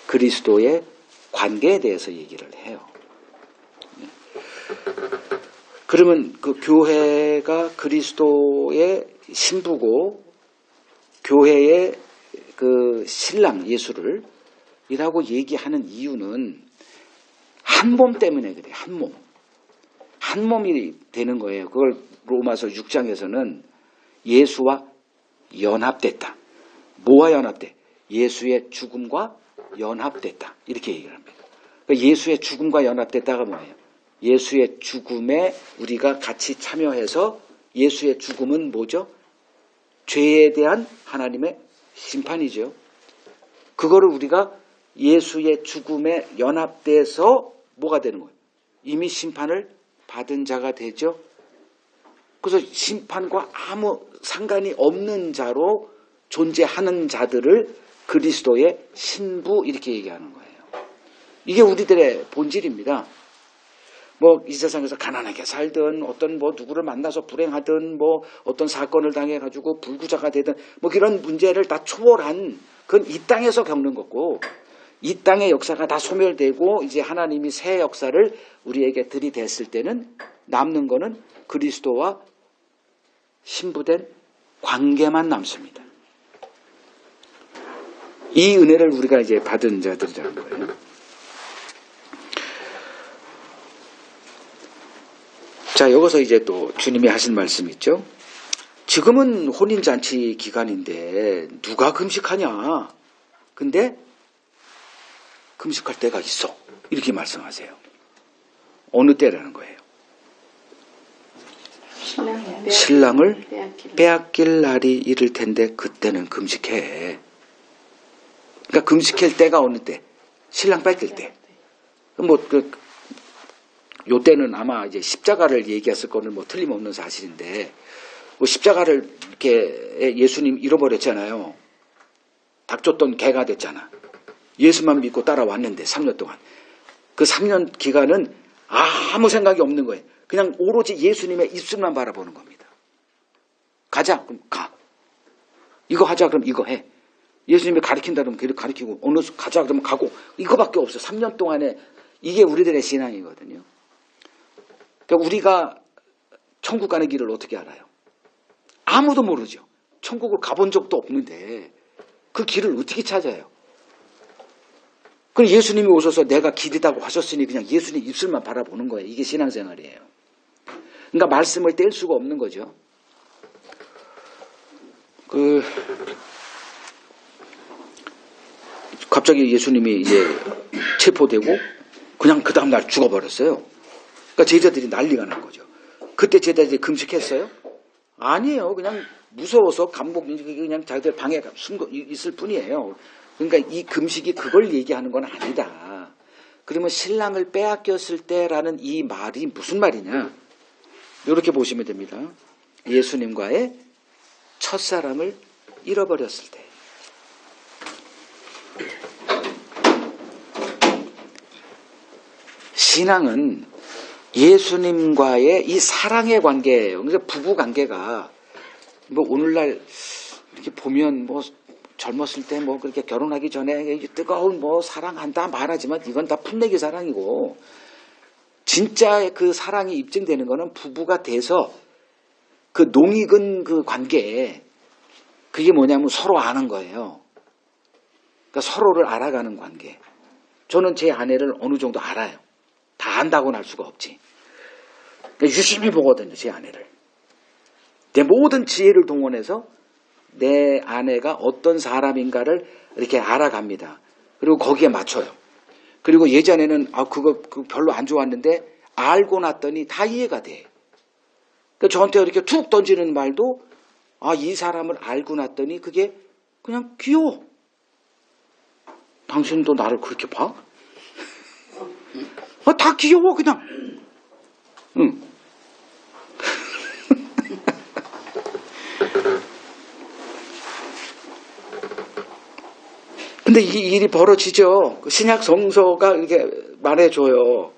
그리스도의 관계에 대해서 얘기를 해요. 그러면 그 교회가 그리스도의 신부고 교회의 그 신랑 예수를 이라고 얘기하는 이유는 한 몸 때문에 그래요. 한 몸. 한 몸이 되는 거예요. 그걸 로마서 6장에서는 예수와 연합됐다. 뭐와 연합돼? 예수의 죽음과 연합됐다. 이렇게 얘기를 합니다. 그러니까 예수의 죽음과 연합됐다가 뭐예요? 예수의 죽음에 우리가 같이 참여해서 예수의 죽음은 뭐죠? 죄에 대한 하나님의 심판이죠. 그거를 우리가 예수의 죽음에 연합돼서 뭐가 되는 거예요? 이미 심판을 받은 자가 되죠. 그래서 심판과 아무 상관이 없는 자로 존재하는 자들을 그리스도의 신부 이렇게 얘기하는 거예요. 이게 우리들의 본질입니다. 뭐 이 세상에서 가난하게 살든 어떤 뭐 누구를 만나서 불행하든 뭐 어떤 사건을 당해가지고 불구자가 되든 뭐 그런 문제를 다 초월한 그건 이 땅에서 겪는 거고 이 땅의 역사가 다 소멸되고 이제 하나님이 새 역사를 우리에게 들이댔을 때는 남는 거는 그리스도와 신부된 관계만 남습니다. 이 은혜를 우리가 이제 받은 자들이라는 거예요. 자, 여기서 이제 또 주님이 하신 말씀 있죠. 지금은 혼인잔치 기간인데 누가 금식하냐. 근데 금식할 때가 있어. 이렇게 말씀하세요. 어느 때라는 거예요? 신랑을 빼앗길 날이 이를 텐데 그때는 금식해. 그러니까 금식할 때가 어느 때? 신랑 뺏길 때. 요 때는 아마 이제 십자가를 얘기했을 거는 뭐 틀림없는 사실인데, 뭐 십자가를 이렇게 예수님 잃어버렸잖아요. 닥쳤던 개가 됐잖아. 예수만 믿고 따라왔는데 3년 동안. 그 3년 기간은 아무 생각이 없는 거예요. 그냥 오로지 예수님의 입술만 바라보는 겁니다. 가자, 그럼 가. 이거 하자, 그럼 이거 해. 예수님이 가르친다 그러면 걔를 가르치고, 어느 가자 그러면 가고, 이거밖에 없어. 3년 동안에 이게 우리들의 신앙이거든요. 그러니까 우리가 천국 가는 길을 어떻게 알아요? 아무도 모르죠. 천국을 가본 적도 없는데 그 길을 어떻게 찾아요? 그럼 예수님이 오셔서 내가 길이라고 하셨으니 그냥 예수님 입술만 바라보는 거예요. 이게 신앙생활이에요. 그러니까 말씀을 뗄 수가 없는 거죠. 갑자기 예수님이 이제 체포되고 그냥 그 다음날 죽어버렸어요. 그러니까 제자들이 난리가 난 거죠. 그때 제자들이 금식했어요? 아니에요. 그냥 무서워서 감옥 그냥 자기들 방에 숨고 있을 뿐이에요. 그러니까 이 금식이 그걸 얘기하는 건 아니다. 그러면 신랑을 빼앗겼을 때라는 이 말이 무슨 말이냐? 이렇게 보시면 됩니다. 예수님과의 첫사랑을 잃어버렸을 때. 신앙은 예수님과의 이 사랑의 관계예요. 그래서 부부 관계가 뭐 오늘날 이렇게 보면 뭐 젊었을 때 뭐 그렇게 결혼하기 전에 뜨거운 뭐 사랑한다 말하지만 이건 다 풋내기 사랑이고 진짜 그 사랑이 입증되는 거는 부부가 돼서 그 농익은 그 관계에 그게 뭐냐면 서로 아는 거예요. 그러니까 서로를 알아가는 관계. 저는 제 아내를 어느 정도 알아요. 다 안다고는 할 수가 없지. 그러니까 유심히 보거든요, 제 아내를. 내 모든 지혜를 동원해서 내 아내가 어떤 사람인가를 이렇게 알아갑니다. 그리고 거기에 맞춰요. 그리고 예전에는 그거 별로 안 좋았는데 알고 났더니 다 이해가 돼. 그러니까 저한테 이렇게 툭 던지는 말도 이 사람을 알고 났더니 그게 그냥 귀여워. 당신도 나를 그렇게 봐? 다 귀여워 그냥. 응. 근데 이 일이 벌어지죠. 신약 성서가 이렇게 말해줘요.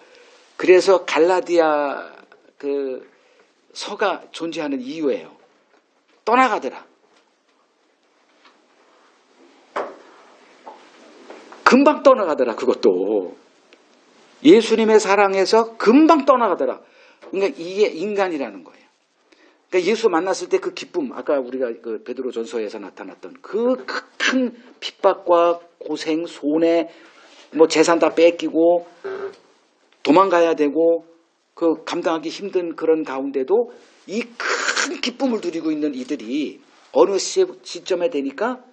그래서 갈라디아 그 서가 존재하는 이유예요. 떠나가더라. 금방 떠나가더라. 그것도 예수님의 사랑에서 금방 떠나가더라. 그러니까 이게 인간이라는 거예요. 그러니까 예수 만났을 때 그 기쁨, 아까 우리가 그 베드로전서에서 나타났던 그 큰 핍박과 고생, 손해, 뭐 재산 다 뺏기고 도망가야 되고 그 감당하기 힘든 그런 가운데도 이 큰 기쁨을 누리고 있는 이들이 어느 시점에 되니까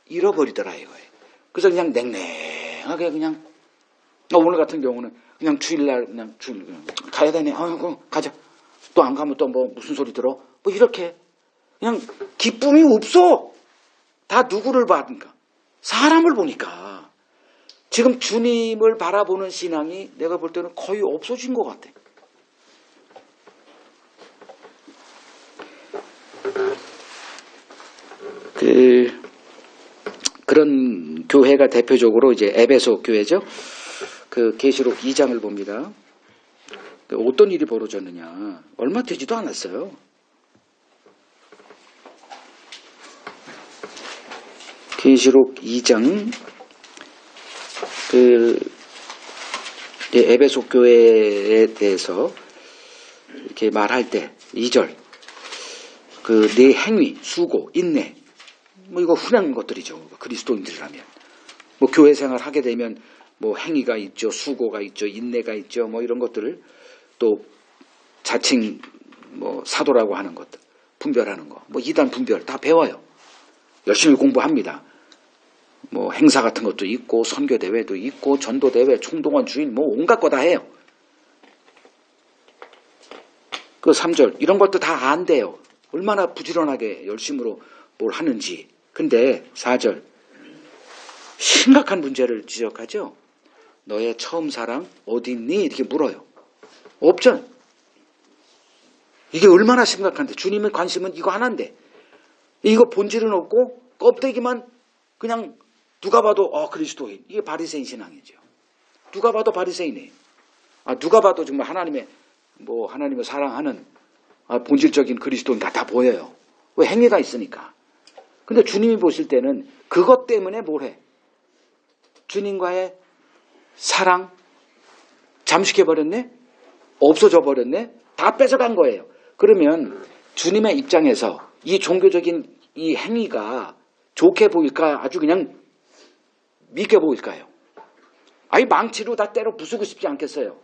잃어버리더라 이거예요. 그래서 그냥 냉랭하게 그냥 오늘 같은 경우는 그냥 주일날 그냥 가야 되네. 가자. 또 안 가면 또 뭐 무슨 소리 들어? 뭐 이렇게 그냥 기쁨이 없어. 다 누구를 봐든가 사람을 보니까 지금 주님을 바라보는 신앙이 내가 볼 때는 거의 없어진 것 같아. 그런 교회가 대표적으로 이제 에베소 교회죠. 그 계시록 2장을 봅니다. 어떤 일이 벌어졌느냐. 얼마 되지도 않았어요. 계시록 2장 에베소 교회에 대해서 이렇게 말할 때 2절 네 행위, 수고, 인내 뭐 이거 흔한 것들이죠. 그리스도인들이라면 뭐 교회 생활 하게 되면 뭐 행위가 있죠, 수고가 있죠, 인내가 있죠, 뭐 이런 것들을 또 자칭 뭐 사도라고 하는 것들, 분별하는 거, 뭐 이단 분별 다 배워요. 열심히 공부합니다. 뭐 행사 같은 것도 있고 선교 대회도 있고 전도 대회, 총동원 주인 뭐 온갖 거 다 해요. 그 3절 이런 것도 다 안돼요. 얼마나 부지런하게 열심으로 뭘 하는지. 근데 4절 심각한 문제를 지적하죠. 너의 처음 사랑 어디 있니? 이렇게 물어요. 없죠. 이게 얼마나 심각한데 주님의 관심은 이거 하나인데 이거 본질은 없고 껍데기만 그냥 누가 봐도 그리스도인. 이게 바리새인 신앙이죠. 누가 봐도 바리새인이에요. 누가 봐도 정말 하나님의 사랑하는 본질적인 그리스도인 다 보여요. 왜? 행위가 있으니까. 근데 주님이 보실 때는 그것 때문에 뭘 해? 주님과의 사랑 잠식해버렸네? 없어져 버렸네? 다 뺏어간 거예요. 그러면 주님의 입장에서 이 종교적인 이 행위가 좋게 보일까? 아주 그냥 믿게 보일까요? 망치로 다 때려 부수고 싶지 않겠어요?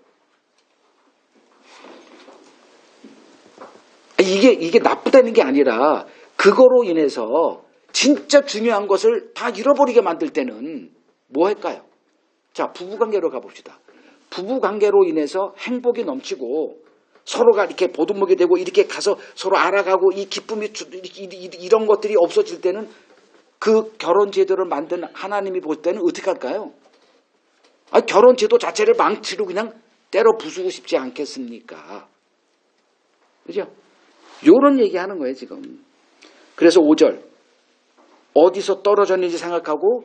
이게 나쁘다는 게 아니라 그거로 인해서 진짜 중요한 것을 다 잃어버리게 만들 때는 뭐 할까요? 자, 부부관계로 가봅시다. 부부관계로 인해서 행복이 넘치고 서로가 이렇게 보듬먹게 되고 이렇게 가서 서로 알아가고 이 기쁨이 이런 것들이 없어질 때는 그 결혼 제도를 만든 하나님이 볼 때는 어떻게 할까요? 결혼 제도 자체를 망치로 그냥 때려 부수고 싶지 않겠습니까? 그죠? 요런 얘기하는 거예요 지금. 그래서 5절 어디서 떨어졌는지 생각하고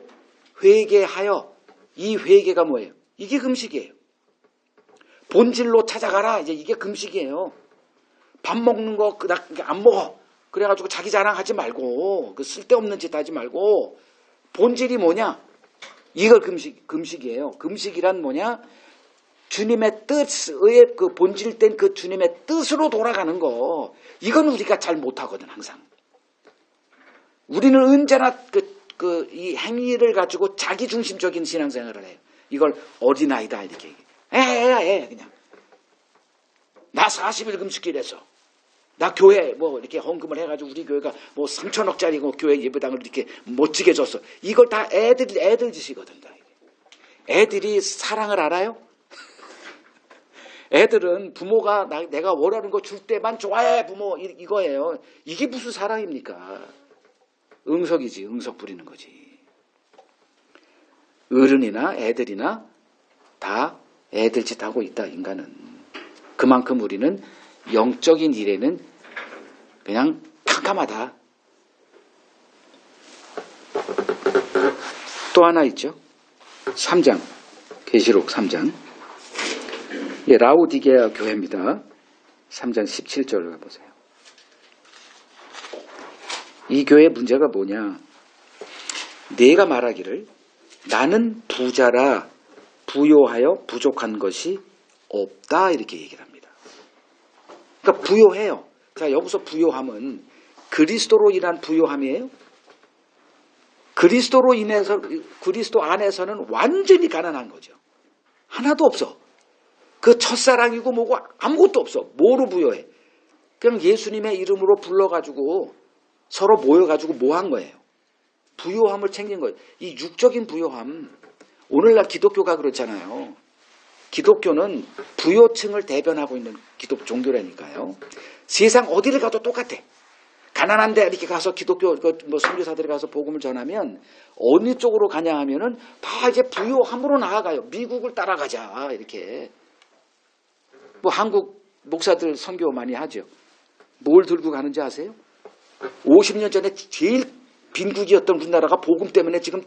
회개하여. 이 회개가 뭐예요? 이게 금식이에요. 본질로 찾아가라. 이제 이게 금식이에요. 밥 먹는 거 안 먹어. 그래가지고 자기 자랑하지 말고 그 쓸데없는 짓 하지 말고 본질이 뭐냐? 이걸 금식이에요. 금식이란 뭐냐? 주님의 뜻의 그 본질된 그 주님의 뜻으로 돌아가는 거. 이건 우리가 잘 못하거든 항상. 우리는 언제나 그 이 행위를 가지고 자기 중심적인 신앙생활을 해요. 이걸 어린아이다 이렇게 얘기해요. 그냥 나 40일 금식기래서 나 교회 뭐 이렇게 헌금을 해가지고 우리 교회가 뭐 3천억짜리 교회 예배당을 이렇게 멋지게 줬어. 이걸 다 애들 짓이거든. 애들이 사랑을 알아요? 애들은 부모가 내가 원하는 거 줄 때만 좋아해 부모 이거예요. 이게 무슨 사랑입니까? 응석이지. 응석 부리는 거지. 어른이나 애들이나 다 애들 짓 하고 있다 인간은. 그만큼 우리는 영적인 일에는 그냥 캄캄하다. 또 하나 있죠. 3장 계시록 3장 라오디게아 교회입니다. 3장 17절을 가보세요. 이 교회의 문제가 뭐냐. 내가 말하기를 나는 부자라 부요하여 부족한 것이 없다 이렇게 얘기를 합니다. 그러니까 부요해요. 자, 여기서 부요함은 그리스도로 인한 부요함이에요. 그리스도로 인해서 그리스도 안에서는 완전히 가난한 거죠. 하나도 없어. 그 첫사랑이고 뭐고 아무것도 없어. 뭐로 부여해? 그냥 예수님의 이름으로 불러가지고 서로 모여가지고 뭐 한 거예요? 부요함을 챙긴 거예요. 이 육적인 부요함. 오늘날 기독교가 그렇잖아요. 기독교는 부요층을 대변하고 있는 기독 종교라니까요. 세상 어디를 가도 똑같아. 가난한데 이렇게 가서 기독교 뭐 선교사들이 가서 복음을 전하면 어느 쪽으로 가냐 하면은 다 이제 부요함으로 나아가요. 미국을 따라가자 이렇게. 뭐 한국 목사들 선교 많이 하죠. 뭘 들고 가는지 아세요? 50년 전에 제일 빈국이었던 우리나라가 복음 때문에 지금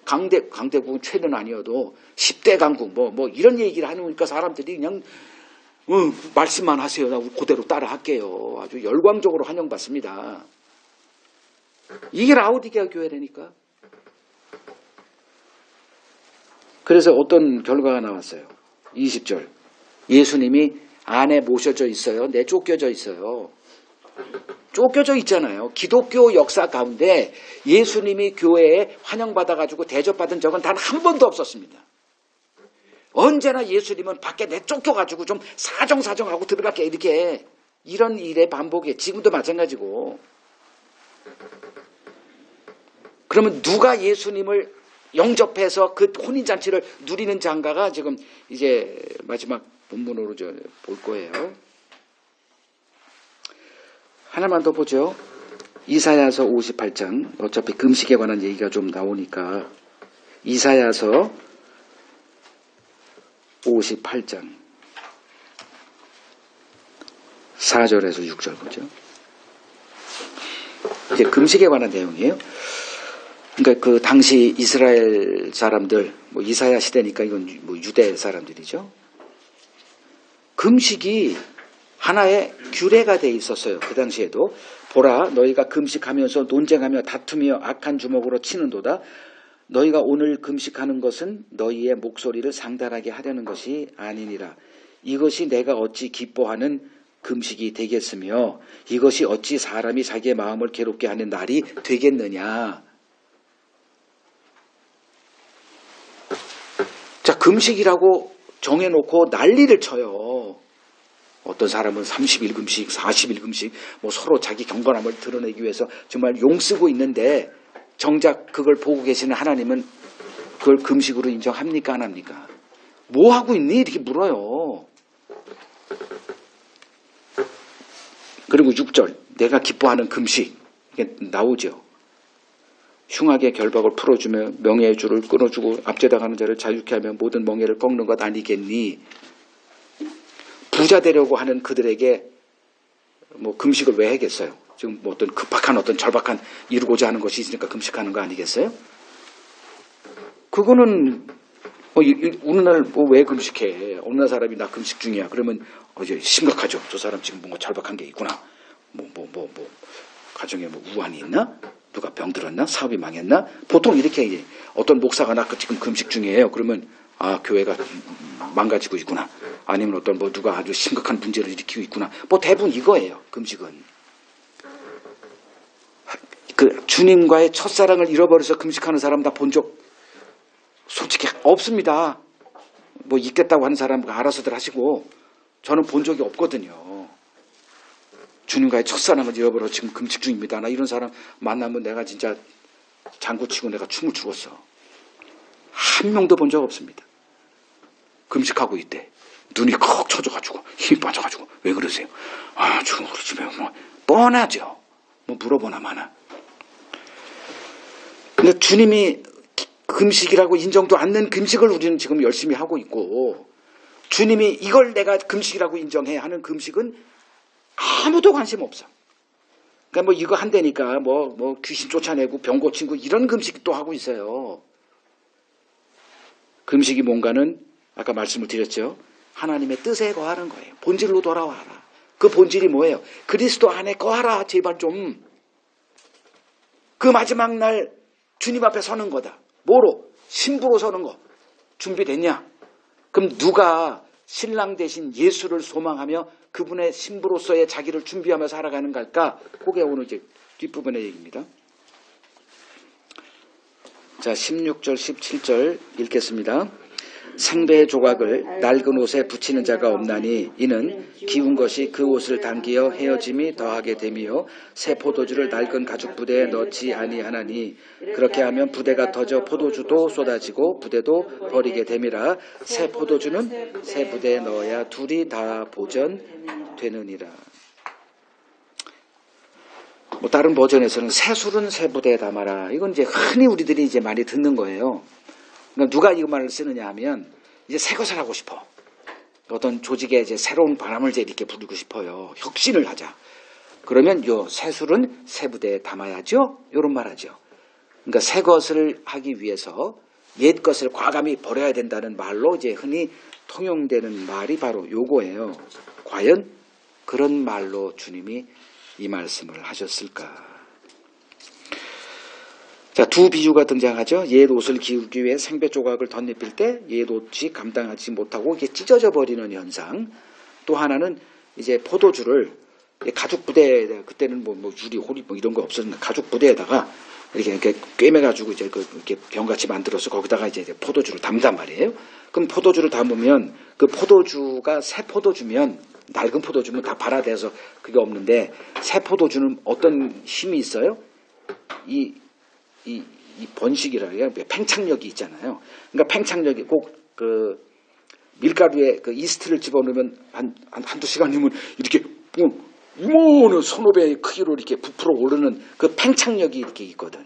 강대국은 최는 아니어도 10대 강국 뭐 이런 얘기를 하니까 사람들이 그냥 말씀만 하세요. 나 그대로 따라 할게요. 아주 열광적으로 환영받습니다. 이게 라오디게아 교회라니까. 그래서 어떤 결과가 나왔어요. 20절. 예수님이 안에 모셔져 있어요. 쫓겨져 있어요. 쫓겨져 있잖아요. 기독교 역사 가운데 예수님이 교회에 환영받아가지고 대접받은 적은 단 한 번도 없었습니다. 언제나 예수님은 밖에 내쫓겨가지고 좀 사정하고 들어갈게 이렇게 이런 일의 반복이에요. 지금도 마찬가지고. 그러면 누가 예수님을 영접해서 그 혼인잔치를 누리는 장가가 지금 이제 마지막 본문으로 볼 거예요. 하나만 더 보죠. 이사야서 58장. 어차피 금식에 관한 얘기가 좀 나오니까 이사야서 58장 4절에서 6절 보죠. 이제 금식에 관한 내용이에요. 그러니까 그 당시 이스라엘 사람들, 뭐 이사야 시대니까 이건 뭐 유대 사람들이죠. 금식이 하나의 규례가 돼 있었어요. 그 당시에도. 보라, 너희가 금식하면서 논쟁하며 다투며 악한 주먹으로 치는도다. 너희가 오늘 금식하는 것은 너희의 목소리를 상달하게 하려는 것이 아니니라. 이것이 내가 어찌 기뻐하는 금식이 되겠으며 이것이 어찌 사람이 자기의 마음을 괴롭게 하는 날이 되겠느냐. 자, 금식이라고 정해놓고 난리를 쳐요. 어떤 사람은 30일 금식, 40일 금식, 뭐 서로 자기 경건함을 드러내기 위해서 정말 용쓰고 있는데 정작 그걸 보고 계시는 하나님은 그걸 금식으로 인정합니까? 안 합니까? 뭐 하고 있니? 이렇게 물어요. 그리고 6절, 내가 기뻐하는 금식. 이게 나오죠. 흉악의 결박을 풀어주며 명예의 줄을 끊어주고 앞제다 가는 자를 자유케 하며 모든 멍에를 꺾는 것 아니겠니? 부자 되려고 하는 그들에게 뭐 금식을 왜 하겠어요? 지금 뭐 어떤 급박한 어떤 절박한 이루고자 하는 것이 있으니까 금식하는 거 아니겠어요? 그거는 오늘날 뭐 왜 금식해? 어느 날 사람이 나 금식 중이야. 그러면 이제 심각하죠. 저 사람 지금 뭔가 절박한 게 있구나. 가정에 뭐 우환이 있나? 누가 병들었나? 사업이 망했나? 보통 이렇게 이제 어떤 목사가 나 지금 금식 중이에요. 그러면 아, 교회가 망가지고 있구나. 아니면 어떤 뭐 누가 아주 심각한 문제를 일으키고 있구나. 뭐 대부분 이거예요. 금식은. 그 주님과의 첫사랑을 잃어버려서 금식하는 사람 다 본 적 솔직히 없습니다. 뭐 있겠다고 하는 사람 알아서들 하시고 저는 본 적이 없거든요. 주님과의 첫사랑을 잃어버려 지금 금식 중입니다. 나 이런 사람 만나면 내가 진짜 장구치고 내가 춤을 추었어. 한 명도 본 적 없습니다. 금식하고 있대. 눈이 콕 쳐져가지고 힘이 빠져가지고 왜 그러세요? 아 지금 우리 집에 뭐 뻔하죠. 뭐 물어보나 마나. 근데 주님이 금식이라고 인정도 않는 금식을 우리는 지금 열심히 하고 있고 주님이 이걸 내가 금식이라고 인정해 하는 금식은 아무도 관심 없어. 그러니까 뭐 이거 한다니까 뭐 귀신 쫓아내고 병 고치고 이런 금식도 하고 있어요. 금식이 뭔가는 아까 말씀을 드렸죠. 하나님의 뜻에 거하는 거예요. 본질로 돌아와라. 그 본질이 뭐예요? 그리스도 안에 거하라. 제발 좀. 그 마지막 날 주님 앞에 서는 거다. 뭐로? 신부로 서는 거. 준비됐냐? 그럼 누가 신랑 대신 예수를 소망하며 그분의 신부로서의 자기를 준비하며 살아가는 걸까? 그게 오늘 이제 뒷부분의 얘기입니다. 자, 16절, 17절 읽겠습니다. 생배의 조각을 낡은 옷에 붙이는 자가 없나니 이는 기운 것이 그 옷을 당기어 헤어짐이 더하게 되며 새 포도주를 낡은 가죽 부대에 넣지 아니하나니 그렇게 하면 부대가 터져 포도주도 쏟아지고 부대도 버리게 됨이라. 새 포도주는 새 부대에 넣어야 둘이 다 보전되느니라. 뭐 다른 버전에서는 새 술은 새 부대에 담아라. 이건 이제 흔히 우리들이 이제 많이 듣는 거예요. 그러니까 누가 이 말을 쓰느냐 하면 이제 새 것을 하고 싶어. 어떤 조직에 이제 새로운 바람을 이제 이렇게 부르고 싶어요. 혁신을 하자. 그러면 요 새 술은 새 부대에 담아야죠. 이런 말 하죠. 그러니까 새 것을 하기 위해서 옛 것을 과감히 버려야 된다는 말로 이제 흔히 통용되는 말이 바로 요거예요. 과연 그런 말로 주님이 이 말씀을 하셨을까? 자, 두 비유가 등장하죠. 옛 옷을 기우기 위해 생배 조각을 덧입힐 때 옛 옷이 감당하지 못하고 이게 찢어져 버리는 현상. 또 하나는 이제 포도주를 가죽 부대에 그때는 뭐 유리, 호리 뭐 이런 거 없었는데 가죽 부대에다가 이렇게 꿰매가지고 이제 이렇게 병같이 만들어서 거기다가 이제 포도주를 담단 말이에요. 그럼 포도주를 담으면 그 포도주가 새 포도주면 낡은 포도주면 다 발화돼서 그게 없는데 새 포도주는 어떤 힘이 있어요? 이 번식이라 해요. 팽창력이 있잖아요. 그러니까 팽창력이 꼭 그 밀가루에 그 이스트를 집어넣으면 한두 시간이면 이렇게 이모는 손오배의 크기로 이렇게 부풀어 오르는 그 팽창력이 이렇게 있거든.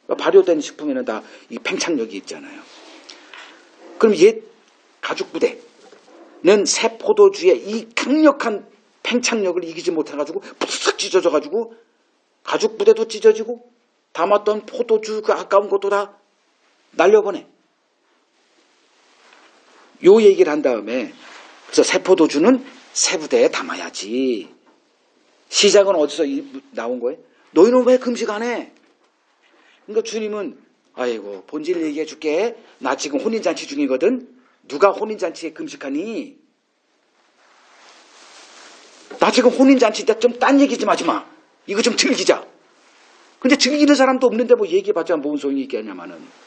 그러니까 발효된 식품에는 다 이 팽창력이 있잖아요. 그럼 옛 가죽 부대는 새 포도주의 이 강력한 팽창력을 이기지 못해가지고 푹 찢어져가지고 가죽 부대도 찢어지고 담았던 포도주 그 아까운 것도 다 날려보내. 요 얘기를 한 다음에 그래서 새 포도주는 새 부대에 담아야지. 시작은 어디서 나온 거예요? 너희는 왜 금식 안 해? 그러니까 주님은 아이고 본질 얘기해 줄게. 나 지금 혼인잔치 중이거든. 누가 혼인잔치에 금식하니? 나 지금 혼인잔치인데 좀 딴 얘기 좀 하지 마. 이거 좀 즐기자. 근데 즐기는 사람도 없는데 뭐 얘기해봤자 뭔 소용이 있겠냐마는.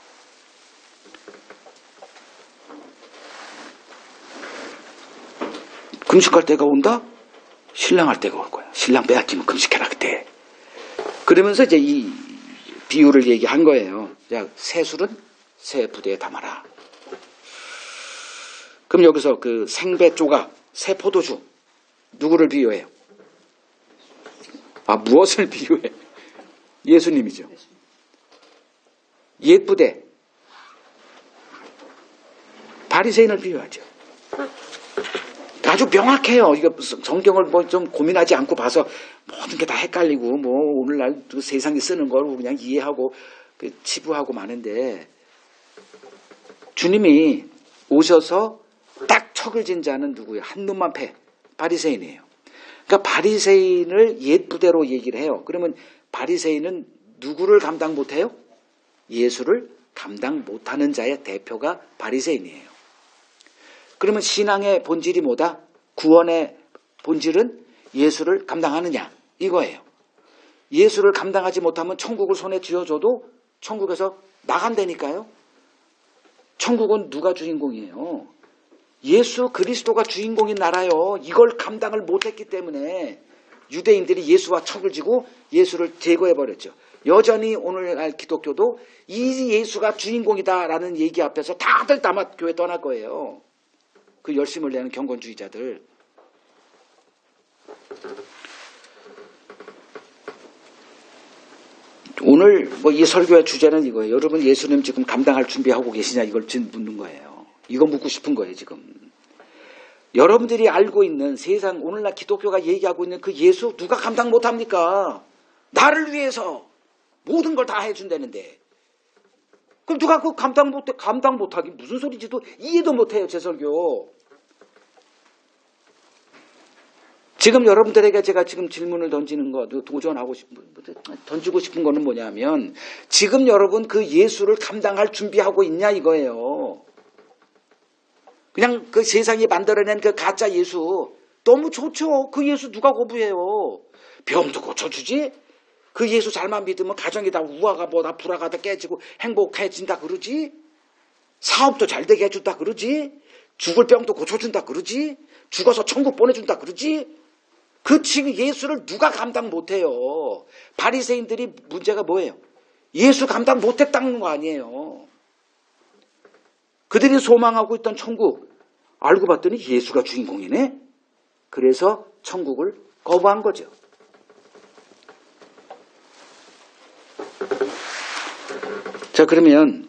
금식할 때가 온다? 신랑할 때가 올 거야. 신랑 빼앗기면 금식해라 그때. 그러면서 이제 이 비유를 얘기한 거예요. 자, 새 술은 새 부대에 담아라. 그럼 여기서 그 생배 조각, 새 포도주 누구를 비유해요? 아, 무엇을 비유해? 예수님이죠. 옛 부대 바리새인을 비유하죠. 아주 명확해요. 이거 성경을 뭐 좀 고민하지 않고 봐서 모든 게 다 헷갈리고 뭐 오늘날 세상이 쓰는 걸 그냥 이해하고 치부하고 마는데 주님이 오셔서 딱 척을 진 자는 누구예요? 한 놈만 패. 바리새인이에요. 그러니까 바리새인을 옛 부대로 얘기를 해요. 그러면 바리새인은 누구를 감당 못해요? 예수를 감당 못하는 자의 대표가 바리새인이에요. 그러면 신앙의 본질이 뭐다? 구원의 본질은 예수를 감당하느냐 이거예요. 예수를 감당하지 못하면 천국을 손에 쥐어줘도 천국에서 나간다니까요. 천국은 누가 주인공이에요? 예수 그리스도가 주인공인 나라요. 이걸 감당을 못했기 때문에 유대인들이 예수와 척을 지고 예수를 제거해버렸죠. 여전히 오늘날 기독교도 이 예수가 주인공이다라는 얘기 앞에서 다들 다마 교회 떠날 거예요. 그 열심을 내는 경건주의자들. 오늘 뭐 이 설교의 주제는 이거예요. 여러분 예수님 지금 감당할 준비하고 계시냐 이걸 묻는 거예요. 이거 묻고 싶은 거예요 지금. 여러분들이 알고 있는 세상 오늘날 기독교가 얘기하고 있는 그 예수 누가 감당 못합니까? 나를 위해서 모든 걸 다 해준다는데 그럼 누가 그 감당 못하기 무슨 소리지도 이해도 못해요 제 설교. 지금 여러분들에게 제가 지금 질문을 던지는 거 던지고 싶은 거는 뭐냐면 지금 여러분 그 예수를 감당할 준비하고 있냐 이거예요. 그냥 그 세상이 만들어낸 그 가짜 예수 너무 좋죠. 그 예수 누가 거부해요. 병도 고쳐주지. 그 예수 잘만 믿으면 가정이 다 우화가 뭐다 불화가 다 깨지고 행복해진다 그러지. 사업도 잘 되게 해준다 그러지. 죽을 병도 고쳐준다 그러지. 죽어서 천국 보내준다 그러지. 그 지금 예수를 누가 감당 못해요. 바리새인들이 문제가 뭐예요? 예수 감당 못했다는 거 아니에요. 그들이 소망하고 있던 천국 알고 봤더니 예수가 주인공이네. 그래서 천국을 거부한 거죠. 자 그러면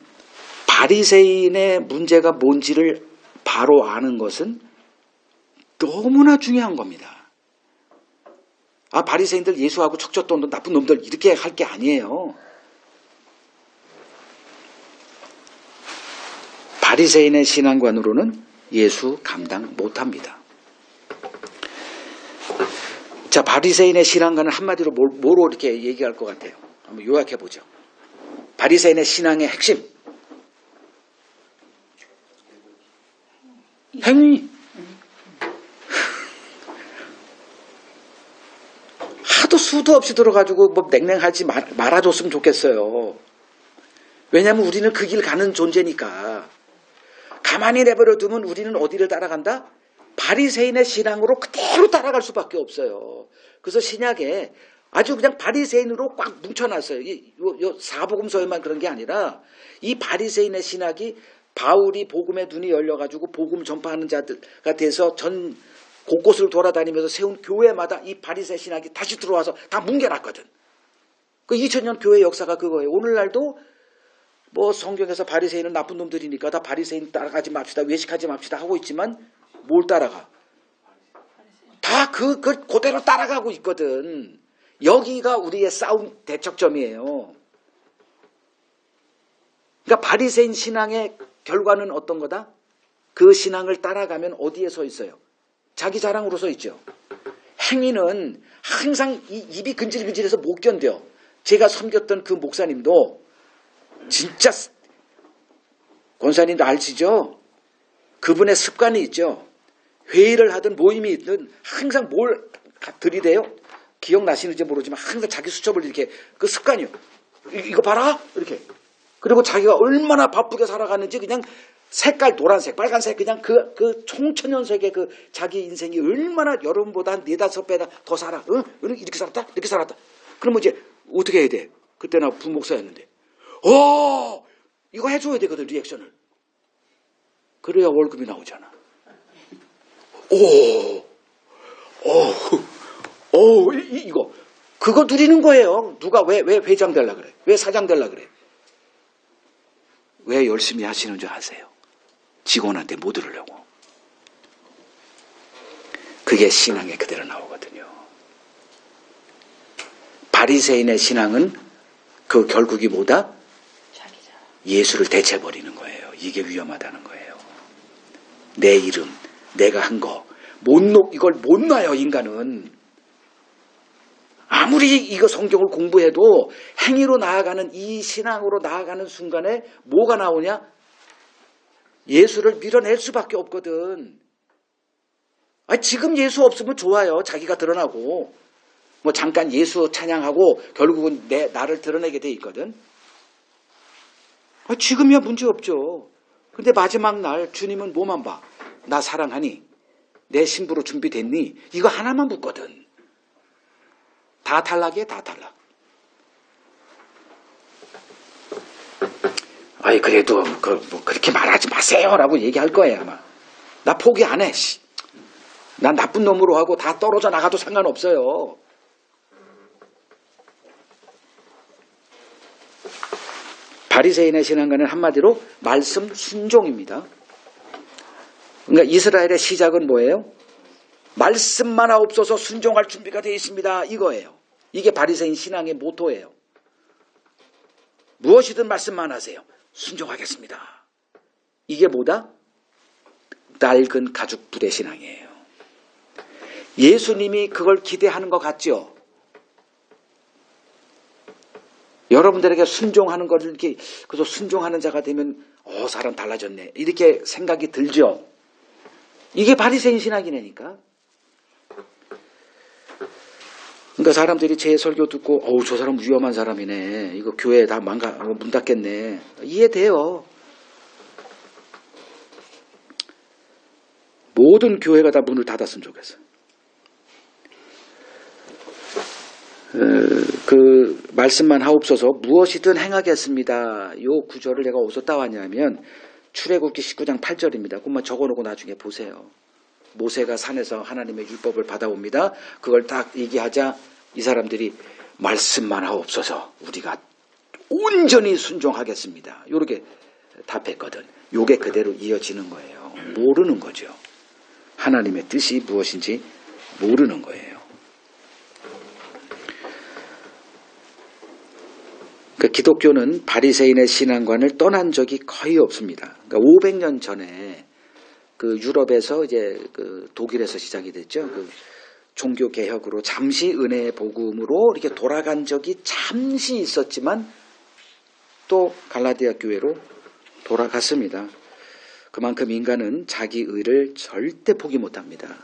바리새인의 문제가 뭔지를 바로 아는 것은 너무나 중요한 겁니다. 아 바리새인들 예수하고 척졌던 나쁜 놈들 이렇게 할 게 아니에요. 바리새인의 신앙관으로는 예수 감당 못합니다. 자 바리새인의 신앙관은 한마디로 뭐로 이렇게 얘기할 것 같아요? 한번 요약해 보죠. 바리새인의 신앙의 핵심 행위. 하도 수도 없이 들어가지고 뭐 냉랭하지 말아줬으면 좋겠어요. 왜냐하면 우리는 그 길 가는 존재니까. 가만히 내버려 두면 우리는 어디를 따라간다? 바리새인의 신앙으로 그대로 따라갈 수밖에 없어요. 그래서 신약에 아주 그냥 바리새인으로 꽉 뭉쳐놨어요. 사복음서에만 그런 게 아니라 이 바리새인의 신학이 바울이 복음의 눈이 열려가지고 복음 전파하는 자들가 돼서 전 곳곳을 돌아다니면서 세운 교회마다 이 바리새 신학이 다시 들어와서 다 뭉개놨거든. 그 2000년 교회 역사가 그거예요. 오늘날도 뭐 성경에서 바리새인은 나쁜 놈들이니까 다 바리새인 따라가지 맙시다. 외식하지 맙시다 하고 있지만 뭘 따라가? 다 그대로 따라가고 있거든. 여기가 우리의 싸움 대척점이에요. 그러니까 바리새인 신앙의 결과는 어떤 거다? 그 신앙을 따라가면 어디에 서 있어요? 자기 자랑으로 서 있죠. 행위는 항상 입이 근질근질해서 못 견뎌. 제가 섬겼던 그 목사님도 진짜 권사님도 아시죠? 그분의 습관이 있죠. 회의를 하든 모임이 있든 항상 뭘 들이대요? 기억나시는지 모르지만 항상 자기 수첩을 이렇게 그 습관이요. 이거 봐라 이렇게. 그리고 자기가 얼마나 바쁘게 살아가는지 그냥 색깔 노란색, 빨간색 그냥 그 총천연색의 그 자기 인생이 얼마나 여러분보다 한 4-5배나 더 살아. 응? 이렇게 살았다? 이렇게 살았다. 그러면 이제 어떻게 해야 돼? 그때 나 부목사였는데. 이거 해줘야 되거든 리액션을. 그래야 월급이 나오잖아. 이거 그거 누리는 거예요. 누가 왜 회장 되려 그래? 왜 사장 되려 그래? 왜 열심히 하시는 줄 아세요? 직원한테 못 들으려고. 그게 신앙에 그대로 나오거든요. 바리새인의 신앙은 그 결국이 뭐다? 예수를 대체해버리는 거예요. 이게 위험하다는 거예요. 내 이름, 내가 한 거, 이걸 못 놔요, 인간은. 아무리 이거 성경을 공부해도 행위로 나아가는 이 신앙으로 나아가는 순간에 뭐가 나오냐? 예수를 밀어낼 수밖에 없거든. 지금 예수 없으면 좋아요. 자기가 드러나고. 뭐 잠깐 예수 찬양하고 결국은 나를 드러내게 돼 있거든. 지금이야 문제 없죠. 근데 마지막 날 주님은 뭐만 봐? 나 사랑하니? 내 신부로 준비됐니? 이거 하나만 묻거든. 다 탈락이야, 다 탈락. 아이, 그래도 뭐 그렇게 말하지 마세요라고 얘기할 거예요 아마. 나 포기 안 해. 난 나쁜 놈으로 하고 다 떨어져 나가도 상관없어요. 바리새인의 신앙과는 한마디로 말씀 순종입니다. 그러니까 이스라엘의 시작은 뭐예요? 말씀만 하옵소서 순종할 준비가 되어 있습니다. 이거예요. 이게 바리새인 신앙의 모토예요. 무엇이든 말씀만 하세요. 순종하겠습니다. 이게 뭐다? 낡은 가죽 부대 신앙이에요. 예수님이 그걸 기대하는 것 같죠? 여러분들에게 순종하는 것을 이렇게, 그래서 순종하는 자가 되면, 사람 달라졌네. 이렇게 생각이 들죠? 이게 바리새인 신학이라니까. 그러니까 사람들이 제 설교 듣고, 저 사람 위험한 사람이네. 이거 교회 다 문 닫겠네. 이해돼요. 모든 교회가 다 문을 닫았으면 좋겠어. 그 말씀만 하옵소서 무엇이든 행하겠습니다. 요 구절을 내가 어디서 따왔냐면 출애굽기 19장 8절입니다. 그것만 적어놓고 나중에 보세요. 모세가 산에서 하나님의 율법을 받아옵니다. 그걸 딱 얘기하자 이 사람들이 말씀만 하옵소서 우리가 온전히 순종하겠습니다. 요렇게 답했거든. 요게 그대로 이어지는 거예요. 모르는 거죠. 하나님의 뜻이 무엇인지 모르는 거예요. 그러니까 기독교는 바리새인의 신앙관을 떠난 적이 거의 없습니다. 그러니까 500년 전에 그 유럽에서 이제 그 독일에서 시작이 됐죠. 그 종교 개혁으로 잠시 은혜의 복음으로 이렇게 돌아간 적이 잠시 있었지만 또 갈라디아 교회로 돌아갔습니다. 그만큼 인간은 자기 의를 절대 포기 못합니다.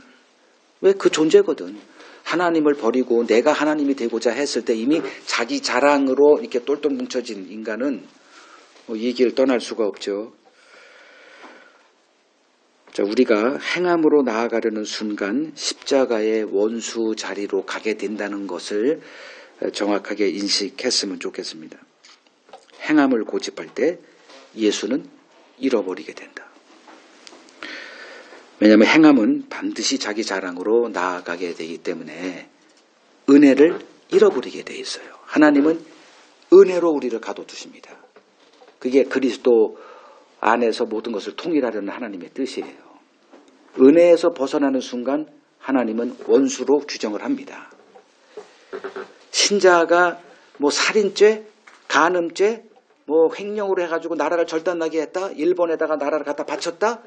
왜? 그 존재거든. 하나님을 버리고 내가 하나님이 되고자 했을 때 이미 자기 자랑으로 이렇게 똘똘 뭉쳐진 인간은 이 길을 떠날 수가 없죠. 자, 우리가 행함으로 나아가려는 순간 십자가의 원수 자리로 가게 된다는 것을 정확하게 인식했으면 좋겠습니다. 행함을 고집할 때 예수는 잃어버리게 된다. 왜냐하면 행함은 반드시 자기 자랑으로 나아가게 되기 때문에 은혜를 잃어버리게 돼 있어요. 하나님은 은혜로 우리를 가둬두십니다. 그게 그리스도 안에서 모든 것을 통일하려는 하나님의 뜻이에요. 은혜에서 벗어나는 순간 하나님은 원수로 규정을 합니다. 신자가 뭐 살인죄, 간음죄, 뭐 횡령으로 해가지고 나라를 절단나게 했다, 일본에다가 나라를 갖다 바쳤다,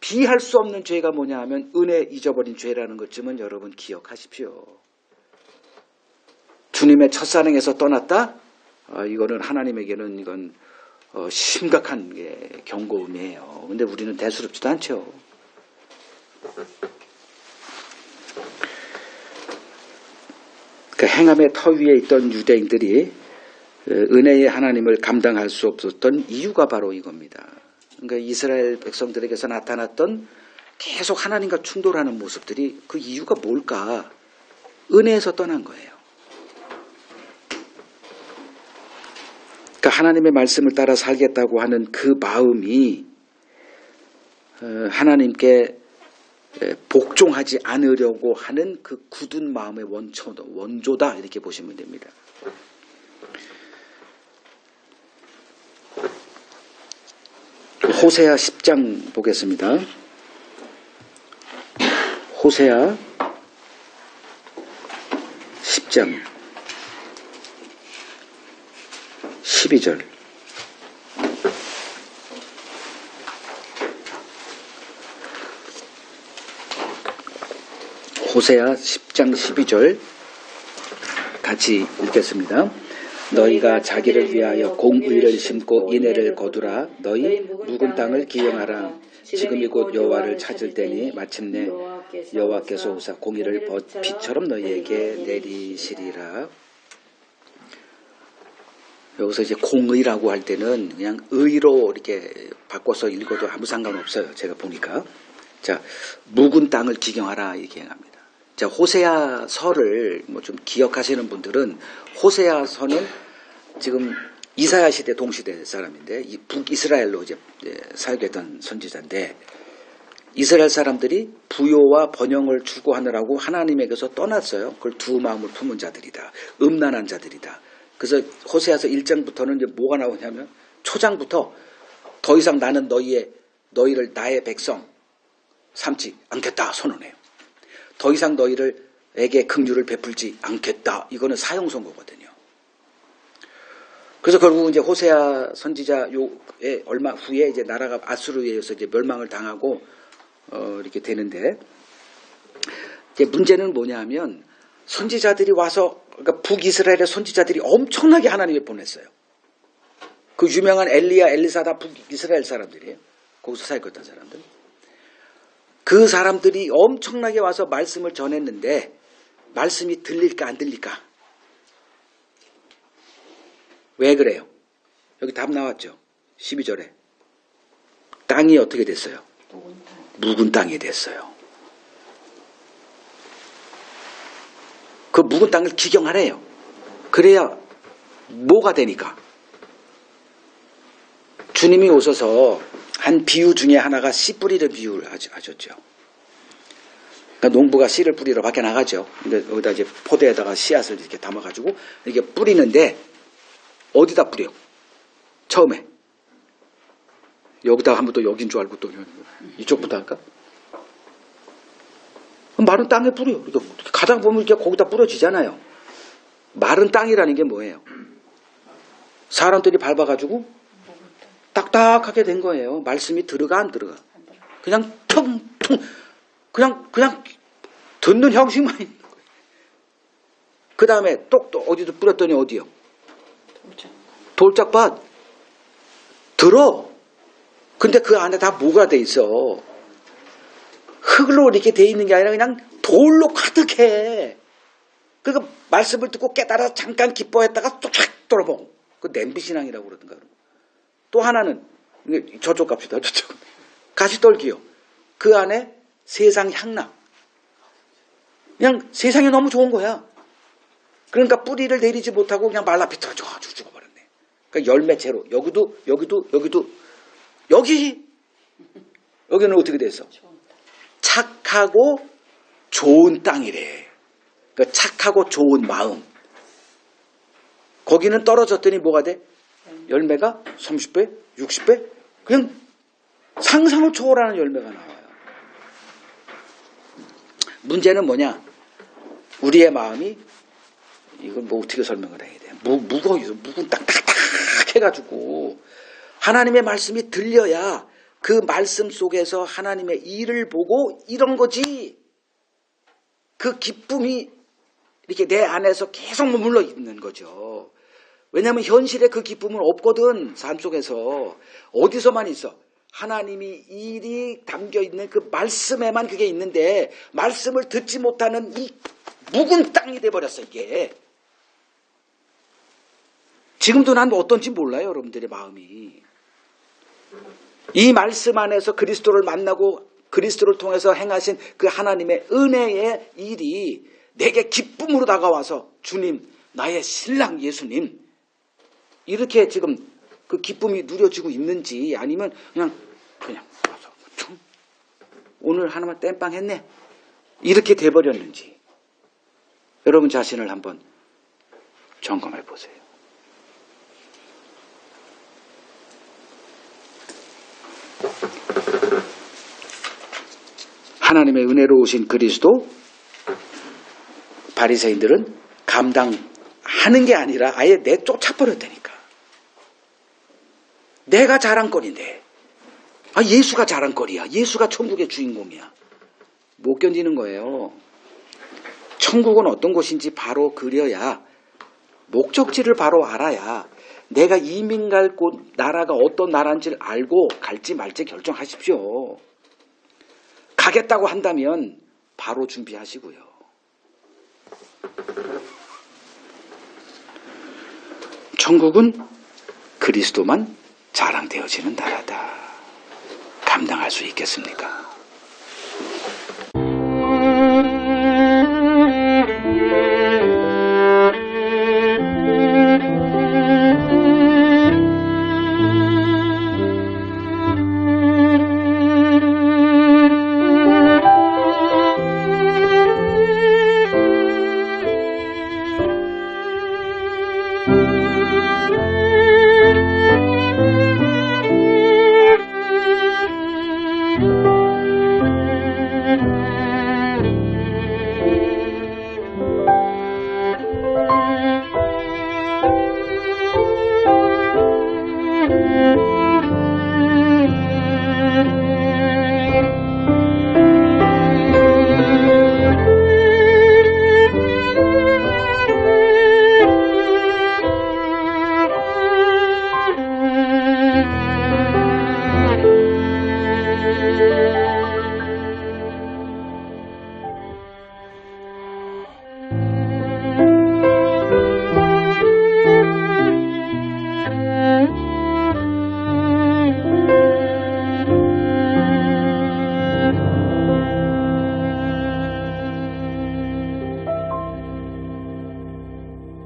비할 수 없는 죄가 뭐냐 하면 은혜 잊어버린 죄라는 것쯤은 여러분 기억하십시오. 주님의 첫사랑에서 떠났다? 이거는 하나님에게는 이건 심각한 게 경고음이에요. 근데 우리는 대수롭지도 않죠. 그 행함의 터 위에 있던 유대인들이 은혜의 하나님을 감당할 수 없었던 이유가 바로 이겁니다. 그러니까 이스라엘 백성들에게서 나타났던 계속 하나님과 충돌하는 모습들이 그 이유가 뭘까? 은혜에서 떠난 거예요. 그러니까 하나님의 말씀을 따라 살겠다고 하는 그 마음이 하나님께 복종하지 않으려고 하는 그 굳은 마음의 원조다 이렇게 보시면 됩니다. 호세아 10장 보겠습니다. 호세아 10장 12절. 호세아 10장 12절 같이 읽겠습니다. 너희가 자기를 위하여 공의를 심고 인애를 거두라. 너희 묵은 땅을 기영하라. 지금이 곧 여호와를 찾을 때니 마침내 여호와께서 오사 공의를 빛처럼 너희에게 내리시리라. 여기서 이제 공의라고 할 때는 그냥 의로 이렇게 바꿔서 읽어도 아무 상관없어요. 제가 보니까. 자, 묵은 땅을 기경하라 이렇게 합니다. 자, 호세아서를 뭐 좀 기억하시는 분들은 호세아서는 지금 이사야 시대 동시대 사람인데 북이스라엘로 이제 사역했던 선지자인데 이스라엘 사람들이 부요와 번영을 추구하느라고 하나님에게서 떠났어요. 그걸 두 마음을 품은 자들이다. 음란한 자들이다. 그래서 호세아서 1장부터는 이제 뭐가 나오냐면 초장부터 더 이상 나는 너희를 나의 백성 삼지 않겠다 선언해요. 더 이상 너희들에게 긍휼을 베풀지 않겠다. 이거는 사형 선고거든요. 그래서 결국 이제 호세아 선지자의 얼마 후에 이제 나라가 아수르에 의해서 이제 멸망을 당하고 이렇게 되는데 이제 문제는 뭐냐면 선지자들이 와서 그러니까 북이스라엘의 선지자들이 엄청나게 하나님을 보냈어요. 그 유명한 엘리야, 엘리사 다 북이스라엘 사람들이에요. 거기서 사역했던 사람들. 그 사람들이 엄청나게 와서 말씀을 전했는데 말씀이 들릴까 안 들릴까? 왜 그래요? 여기 답 나왔죠. 12절에. 땅이 어떻게 됐어요? 묵은 땅이 됐어요. 그 묵은 땅을 기경하래요. 그래야 뭐가 되니까? 주님이 오셔서 한 비유 중에 하나가 씨 뿌리는 비유를 하셨죠. 그러니까 농부가 씨를 뿌리러 밖에 나가죠. 근데 여기다 이제 포대에다가 씨앗을 이렇게 담아가지고 이렇게 뿌리는데 어디다 뿌려? 처음에. 여기다 하면 또 여긴 줄 알고 또 이쪽부터 할까? 마른 땅에 뿌려. 이렇게 가다 보면 이렇게 거기다 뿌려지잖아요. 마른 땅이라는 게 뭐예요? 사람들이 밟아가지고 딱딱하게 된 거예요. 말씀이 들어가 안 들어가? 그냥 텅텅 그냥 듣는 형식만 있는 거예요. 그 다음에 또 어디도 뿌렸더니 어디요? 돌짝밭. 들어. 근데 그 안에 다 뭐가 돼 있어? 흙으로 이렇게 돼 있는 게 아니라 그냥 돌로 가득해. 그러니까 말씀을 듣고 깨달아서 잠깐 기뻐했다가 쫙 돌아보고. 그 냄비신앙이라고 그러던가. 또 하나는 저쪽 갑시다. 저쪽. 가시떨기요. 그 안에 세상 향락. 그냥 세상이 너무 좋은 거야. 그러니까 뿌리를 내리지 못하고 그냥 말라비틀어 죽어버렸네. 그러니까 열매채로 여기도 여기는 어떻게 됐어? 착하고 좋은 땅이래. 그러니까 착하고 좋은 마음. 거기는 떨어졌더니 뭐가 돼? 열매가 30배, 60배? 그냥 상상을 초월하는 열매가 나와요. 문제는 뭐냐? 우리의 마음이 이걸 뭐 어떻게 설명을 해야 돼? 묵은 딱딱딱 해가지고 하나님의 말씀이 들려야 그 말씀 속에서 하나님의 일을 보고 이런 거지. 그 기쁨이 이렇게 내 안에서 계속 머물러 있는 거죠. 왜냐하면 현실에 그 기쁨은 없거든. 삶 속에서 어디서만 있어? 하나님이 일이 담겨있는 그 말씀에만 그게 있는데 말씀을 듣지 못하는 이 묵은 땅이 돼버렸어 이게. 지금도 난 어떤지 몰라요. 여러분들의 마음이. 이 말씀 안에서 그리스도를 만나고 그리스도를 통해서 행하신 그 하나님의 은혜의 일이 내게 기쁨으로 다가와서 주님 나의 신랑 예수님 이렇게 지금 그 기쁨이 누려지고 있는지 아니면 그냥 오늘 하나만 땜빵 했네 이렇게 돼버렸는지 여러분 자신을 한번 점검해 보세요. 하나님의 은혜로 오신 그리스도 바리새인들은 감당하는 게 아니라 아예 내쫓아버렸다니까. 내가 자랑거리인데 예수가 자랑거리야. 예수가 천국의 주인공이야. 못 견디는 거예요. 천국은 어떤 곳인지 바로 그려야 목적지를 바로 알아야 내가 이민 갈 곳 나라가 어떤 나라인지를 알고 갈지 말지 결정하십시오. 가겠다고 한다면 바로 준비하시고요. 천국은 그리스도만 자랑되어지는 나라다. 감당할 수 있겠습니까?